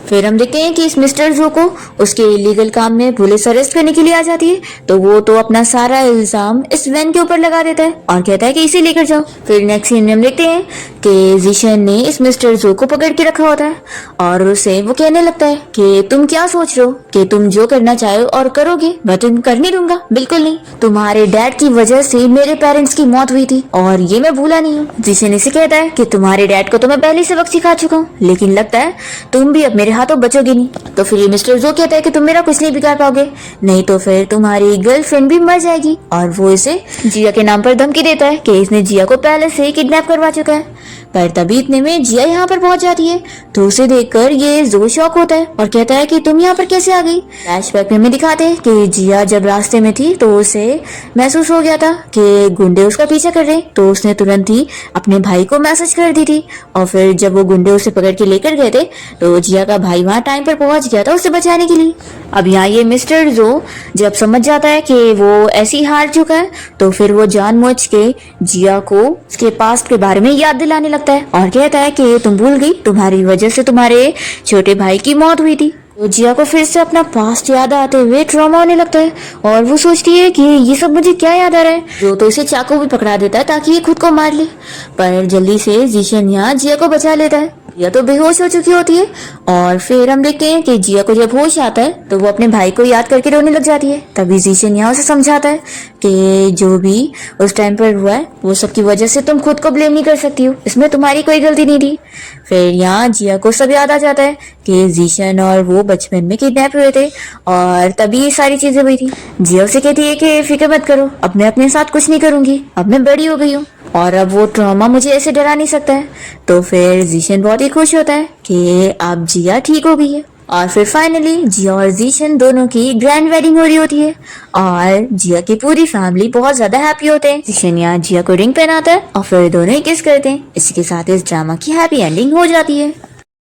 फिर हम देखते हैं कि इस मिस्टर जो को उसके इलीगल काम में पुलिस अरेस्ट करने के लिए आ जाती है। तो वो तो अपना सारा इल्जाम इस वैन के ऊपर लगा देता है और कहता है कि इसे लेकर जाओ। फिर नेक्स्ट सीन में हम देखते हैं कि जीशन ने इस मिस्टर जो को पकड़ के रखा होता है और उसे वो कहने लगता है कि तुम क्या सोच रहे हो कि तुम जो करना चाहो और करोगे, मैं तुम करने दूंगा, बिल्कुल नहीं। तुम्हारे डैड की वजह से मेरे पेरेंट्स की मौत हुई थी और ये मैं भूला नहीं हूँ। जीशन इसे कहता है कि तुम्हारे डैड को तो मैं पहले से वक्त सिखा चुका हूँ, लेकिन लगता है तुम भी अब मेरे हाथों बचोगे नहीं। तो फिर ये मिस्टर जो कहता है कि तुम मेरा कुछ नहीं बिगाड़ पाओगे, नहीं तो फिर तुम्हारी गर्लफ्रेंड भी मर जाएगी। और वो इसे जिया के नाम पर धमकी देता है कि इसने जिया को पहले से किडनैप करवा चुका है। पर तभी इतने में जिया यहाँ पर पहुंच जाती है तो उसे देखकर ये जो शॉक होता है और कहता है कि तुम यहाँ पर कैसे आ गई। फ्लैशबैक में दिखाते हैं कि जिया जब रास्ते में थी तो उसे महसूस हो गया था कि गुंडे उसका पीछा कर रहे, तो उसने तुरंत ही अपने भाई को मैसेज कर दी थी और फिर जब वो गुंडे उसे पकड़ के लेकर गए थे तो जिया का भाई वहाँ टाइम पर पहुंच गया था उसे बचाने के लिए। अब यहाँ ये मिस्टर जो जब समझ जाता है कि वो ऐसी हार चुका है तो फिर वो जानबूझ के जिया को उसके पास्ट के बारे में याद दिलाने लगता है और कहता है कि तुम भूल गई, तुम्हारी वजह से तुम्हारे छोटे भाई की मौत हुई थी। तो जिया को फिर से अपना पास्ट याद आते हुए ट्रॉमा होने लगता है और वो सोचती है कि ये सब मुझे क्या याद आ रहा है। जो तो इसे चाकू भी पकड़ा देता है ताकि ये खुद को मार ले, पर जल्दी से जीशन यहाँ जिया को बचा लेता है। जिया तो बेहोश हो चुकी होती है और फिर हम देखते हैं कि जिया को जब होश आता है तो वो अपने भाई को याद करके रोने लग जाती है। तभी जीशन यहाँ उसे समझाता है कि जो भी उस टाइम पर हुआ है वो सबकी वजह से तुम खुद को ब्लेम नहीं कर सकती हो, इसमें तुम्हारी कोई गलती नहीं थी। फिर यहाँ जिया को सब याद आ जाता है कि जीशन और वो बचपन में किडनैप हुए थे और तभी ये सारी चीजें हुई थी। जिया उसे कहती है कि फिक्र मत करो, अब मैं अपने साथ कुछ नहीं करूंगी, अब मैं बड़ी हो गई हूँ और अब वो ट्रॉमा मुझे ऐसे डरा नहीं सकता है। तो फिर जीशन बहुत ही खुश होता है कि अब जिया ठीक हो गई है। और फिर फाइनली जिया और जीशन दोनों की ग्रैंड वेडिंग हो रही होती है और जिया की पूरी फैमिली बहुत ज्यादा हैप्पी होते हैं। जीशन यहाँ जिया को रिंग पहनाता है और फिर दोनों ही किस करते हैं। इसी के साथ इस ड्रामा की हैप्पी एंडिंग हो जाती है।